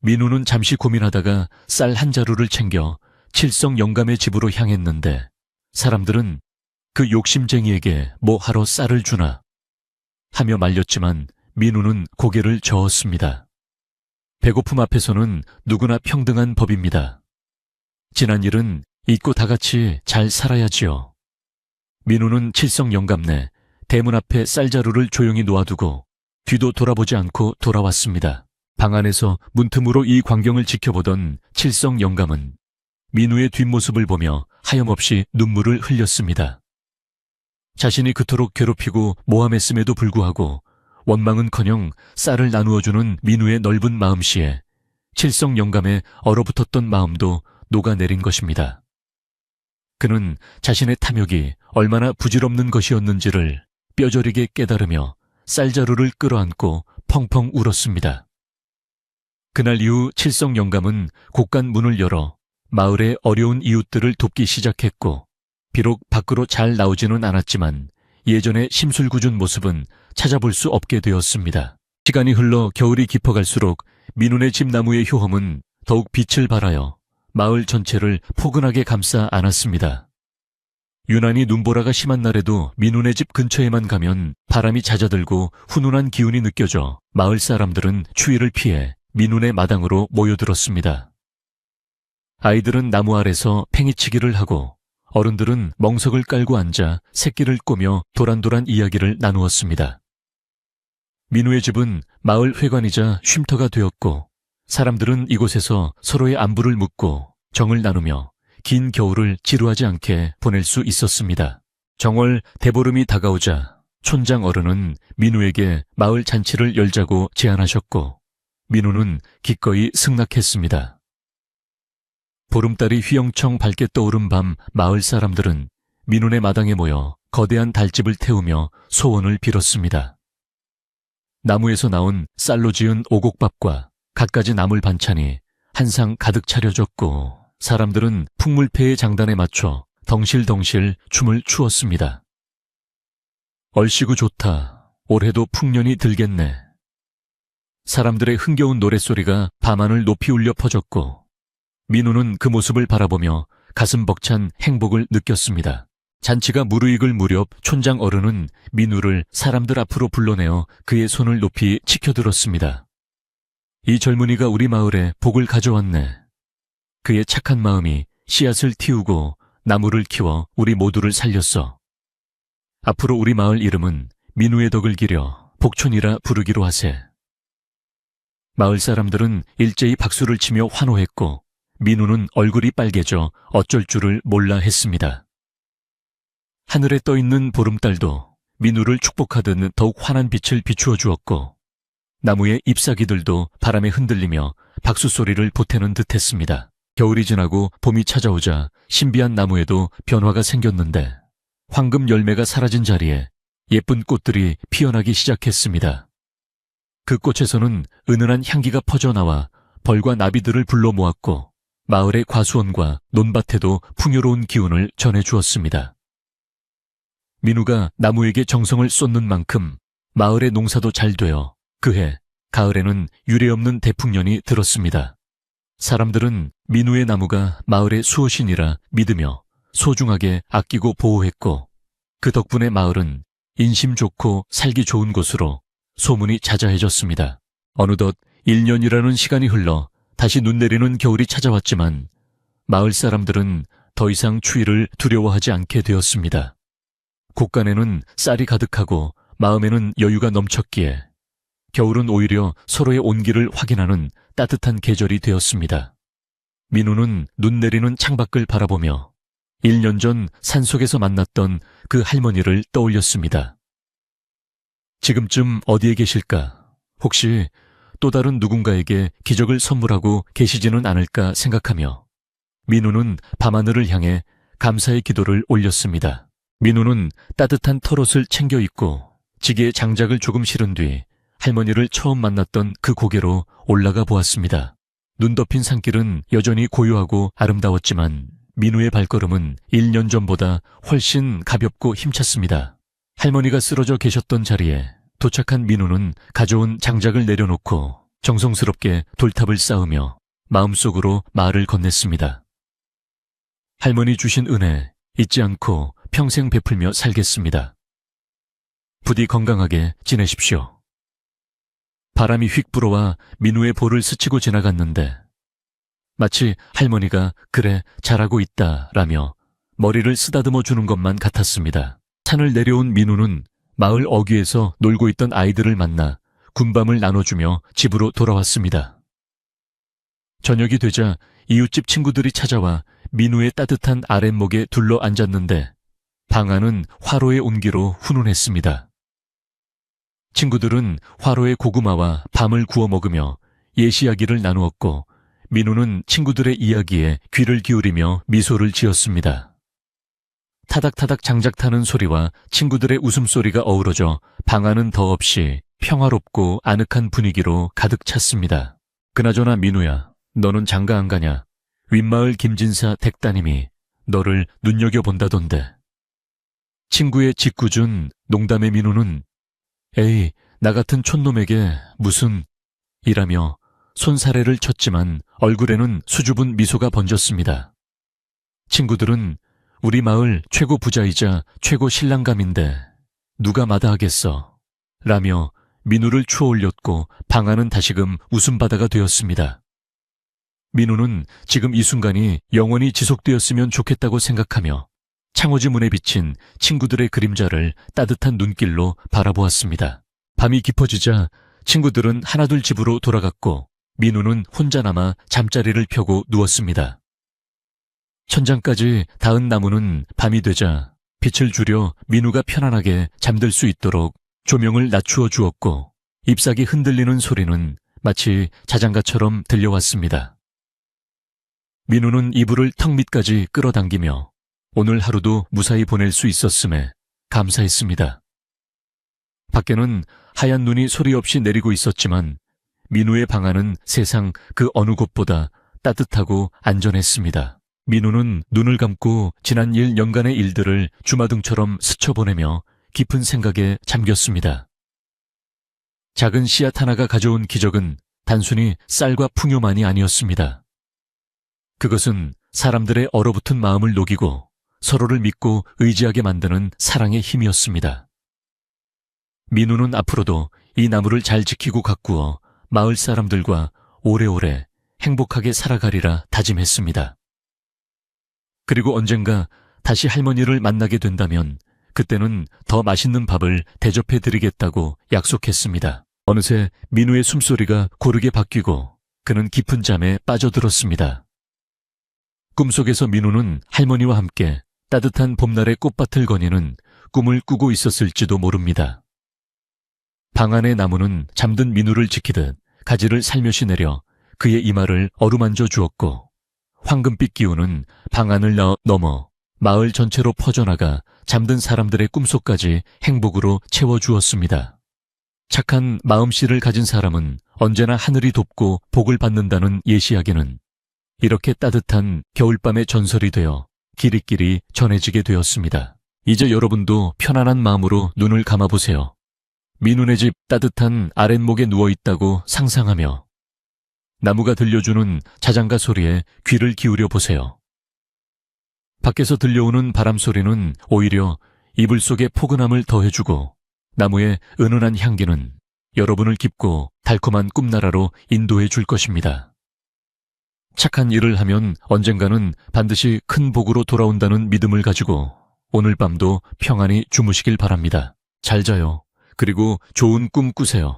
민우는 잠시 고민하다가 쌀 한 자루를 챙겨 칠성 영감의 집으로 향했는데 사람들은 그 욕심쟁이에게 뭐 하러 쌀을 주나 하며 말렸지만 민우는 고개를 저었습니다. 배고픔 앞에서는 누구나 평등한 법입니다. 지난 일은 잊고 다 같이 잘 살아야지요. 민우는 칠성 영감네 대문 앞에 쌀자루를 조용히 놓아두고 뒤도 돌아보지 않고 돌아왔습니다. 방 안에서 문틈으로 이 광경을 지켜보던 칠성 영감은 민우의 뒷모습을 보며 하염없이 눈물을 흘렸습니다. 자신이 그토록 괴롭히고 모함했음에도 불구하고 원망은커녕 쌀을 나누어주는 민우의 넓은 마음씨에 칠성 영감의 얼어붙었던 마음도 녹아내린 것입니다. 그는 자신의 탐욕이 얼마나 부질없는 것이었는지를 뼈저리게 깨달으며 쌀자루를 끌어안고 펑펑 울었습니다. 그날 이후 칠성 영감은 곳간 문을 열어 마을의 어려운 이웃들을 돕기 시작했고 비록 밖으로 잘 나오지는 않았지만 예전의 심술궂은 모습은 찾아볼 수 없게 되었습니다. 시간이 흘러 겨울이 깊어갈수록 민우네 집 나무의 효험은 더욱 빛을 발하여 마을 전체를 포근하게 감싸 안았습니다. 유난히 눈보라가 심한 날에도 민우네 집 근처에만 가면 바람이 잦아들고 훈훈한 기운이 느껴져 마을 사람들은 추위를 피해 민우네 마당으로 모여들었습니다. 아이들은 나무 아래서 팽이치기를 하고 어른들은 멍석을 깔고 앉아 새끼를 꼬며 도란도란 이야기를 나누었습니다. 민우의 집은 마을 회관이자 쉼터가 되었고 사람들은 이곳에서 서로의 안부를 묻고 정을 나누며 긴 겨울을 지루하지 않게 보낼 수 있었습니다. 정월 대보름이 다가오자 촌장 어른은 민우에게 마을 잔치를 열자고 제안하셨고 민우는 기꺼이 승낙했습니다. 보름달이 휘영청 밝게 떠오른 밤 마을 사람들은 민우네 마당에 모여 거대한 달집을 태우며 소원을 빌었습니다. 나무에서 나온 쌀로 지은 오곡밥과 갖가지 나물 반찬이 한 상 가득 차려졌고 사람들은 풍물패의 장단에 맞춰 덩실덩실 춤을 추었습니다. 얼씨구 좋다. 올해도 풍년이 들겠네. 사람들의 흥겨운 노랫소리가 밤하늘 높이 울려 퍼졌고 민우는 그 모습을 바라보며 가슴 벅찬 행복을 느꼈습니다. 잔치가 무르익을 무렵 촌장 어른은 민우를 사람들 앞으로 불러내어 그의 손을 높이 치켜들었습니다. 이 젊은이가 우리 마을에 복을 가져왔네. 그의 착한 마음이 씨앗을 틔우고 나무를 키워 우리 모두를 살렸어. 앞으로 우리 마을 이름은 민우의 덕을 기려 복촌이라 부르기로 하세. 마을 사람들은 일제히 박수를 치며 환호했고 민우는 얼굴이 빨개져 어쩔 줄을 몰라 했습니다. 하늘에 떠있는 보름달도 민우를 축복하듯 더욱 환한 빛을 비추어 주었고 나무의 잎사귀들도 바람에 흔들리며 박수 소리를 보태는 듯했습니다. 겨울이 지나고 봄이 찾아오자 신비한 나무에도 변화가 생겼는데 황금 열매가 사라진 자리에 예쁜 꽃들이 피어나기 시작했습니다. 그 꽃에서는 은은한 향기가 퍼져나와 벌과 나비들을 불러 모았고 마을의 과수원과 논밭에도 풍요로운 기운을 전해주었습니다. 민우가 나무에게 정성을 쏟는 만큼 마을의 농사도 잘 되어 그해 가을에는 유례없는 대풍년이 들었습니다. 사람들은 민우의 나무가 마을의 수호신이라 믿으며 소중하게 아끼고 보호했고 그 덕분에 마을은 인심 좋고 살기 좋은 곳으로 소문이 자자해졌습니다. 어느덧 1년이라는 시간이 흘러 다시 눈 내리는 겨울이 찾아왔지만 마을 사람들은 더 이상 추위를 두려워하지 않게 되었습니다. 곳간에는 쌀이 가득하고 마음에는 여유가 넘쳤기에 겨울은 오히려 서로의 온기를 확인하는 따뜻한 계절이 되었습니다. 민우는 눈 내리는 창밖을 바라보며 1년 전 산속에서 만났던 그 할머니를 떠올렸습니다. 지금쯤 어디에 계실까? 혹시 또 다른 누군가에게 기적을 선물하고 계시지는 않을까 생각하며 민우는 밤하늘을 향해 감사의 기도를 올렸습니다. 민우는 따뜻한 털옷을 챙겨 입고 지게에 장작을 조금 실은 뒤 할머니를 처음 만났던 그 고개로 올라가 보았습니다. 눈 덮인 산길은 여전히 고요하고 아름다웠지만 민우의 발걸음은 1년 전보다 훨씬 가볍고 힘찼습니다. 할머니가 쓰러져 계셨던 자리에 도착한 민우는 가져온 장작을 내려놓고 정성스럽게 돌탑을 쌓으며 마음속으로 말을 건넸습니다. 할머니 주신 은혜 잊지 않고 평생 베풀며 살겠습니다. 부디 건강하게 지내십시오. 바람이 휙 불어와 민우의 볼을 스치고 지나갔는데 마치 할머니가 그래 잘하고 있다 라며 머리를 쓰다듬어 주는 것만 같았습니다. 산을 내려온 민우는 마을 어귀에서 놀고 있던 아이들을 만나 군밤을 나눠주며 집으로 돌아왔습니다. 저녁이 되자 이웃집 친구들이 찾아와 민우의 따뜻한 아랫목에 둘러 앉았는데 방 안은 화로의 온기로 훈훈했습니다. 친구들은 화로에 고구마와 밤을 구워 먹으며 옛 이야기를 나누었고 민우는 친구들의 이야기에 귀를 기울이며 미소를 지었습니다. 타닥타닥 장작 타는 소리와 친구들의 웃음소리가 어우러져 방 안은 더없이 평화롭고 아늑한 분위기로 가득 찼습니다. 그나저나 민우야, 너는 장가 안 가냐? 윗마을 김진사 댁따님이 너를 눈여겨본다던데. 친구의 짓궂은 농담의 민우는 에이, 나 같은 촌놈에게 무슨 이라며 손사래를 쳤지만 얼굴에는 수줍은 미소가 번졌습니다. 친구들은 우리 마을 최고 부자이자 최고 신랑감인데 누가 마다하겠어 라며 민우를 추어올렸고 방 안은 다시금 웃음바다가 되었습니다. 민우는 지금 이 순간이 영원히 지속되었으면 좋겠다고 생각하며 창호지 문에 비친 친구들의 그림자를 따뜻한 눈길로 바라보았습니다. 밤이 깊어지자 친구들은 하나둘 집으로 돌아갔고 민우는 혼자 남아 잠자리를 펴고 누웠습니다. 천장까지 닿은 나무는 밤이 되자 빛을 줄여 민우가 편안하게 잠들 수 있도록 조명을 낮추어 주었고 잎사귀 흔들리는 소리는 마치 자장가처럼 들려왔습니다. 민우는 이불을 턱 밑까지 끌어당기며 오늘 하루도 무사히 보낼 수 있었음에 감사했습니다. 밖에는 하얀 눈이 소리 없이 내리고 있었지만 민우의 방 안은 세상 그 어느 곳보다 따뜻하고 안전했습니다. 민우는 눈을 감고 지난 1년간의 일들을 주마등처럼 스쳐보내며 깊은 생각에 잠겼습니다. 작은 씨앗 하나가 가져온 기적은 단순히 쌀과 풍요만이 아니었습니다. 그것은 사람들의 얼어붙은 마음을 녹이고 서로를 믿고 의지하게 만드는 사랑의 힘이었습니다. 민우는 앞으로도 이 나무를 잘 지키고 가꾸어 마을 사람들과 오래오래 행복하게 살아가리라 다짐했습니다. 그리고 언젠가 다시 할머니를 만나게 된다면 그때는 더 맛있는 밥을 대접해드리겠다고 약속했습니다. 어느새 민우의 숨소리가 고르게 바뀌고 그는 깊은 잠에 빠져들었습니다. 꿈속에서 민우는 할머니와 함께 따뜻한 봄날의 꽃밭을 거니는 꿈을 꾸고 있었을지도 모릅니다. 방 안의 나무는 잠든 민우를 지키듯 가지를 살며시 내려 그의 이마를 어루만져 주었고, 황금빛 기운은 방 안을 넘어 마을 전체로 퍼져나가 잠든 사람들의 꿈속까지 행복으로 채워주었습니다. 착한 마음씨를 가진 사람은 언제나 하늘이 돕고 복을 받는다는 예시하기는 이렇게 따뜻한 겨울밤의 전설이 되어 길이길이 전해지게 되었습니다. 이제 여러분도 편안한 마음으로 눈을 감아보세요. 민우네 집 따뜻한 아랫목에 누워있다고 상상하며 나무가 들려주는 자장가 소리에 귀를 기울여 보세요. 밖에서 들려오는 바람 소리는 오히려 이불 속의 포근함을 더해주고, 나무의 은은한 향기는 여러분을 깊고 달콤한 꿈나라로 인도해 줄 것입니다. 착한 일을 하면 언젠가는 반드시 큰 복으로 돌아온다는 믿음을 가지고 오늘 밤도 평안히 주무시길 바랍니다. 잘 자요. 그리고 좋은 꿈 꾸세요.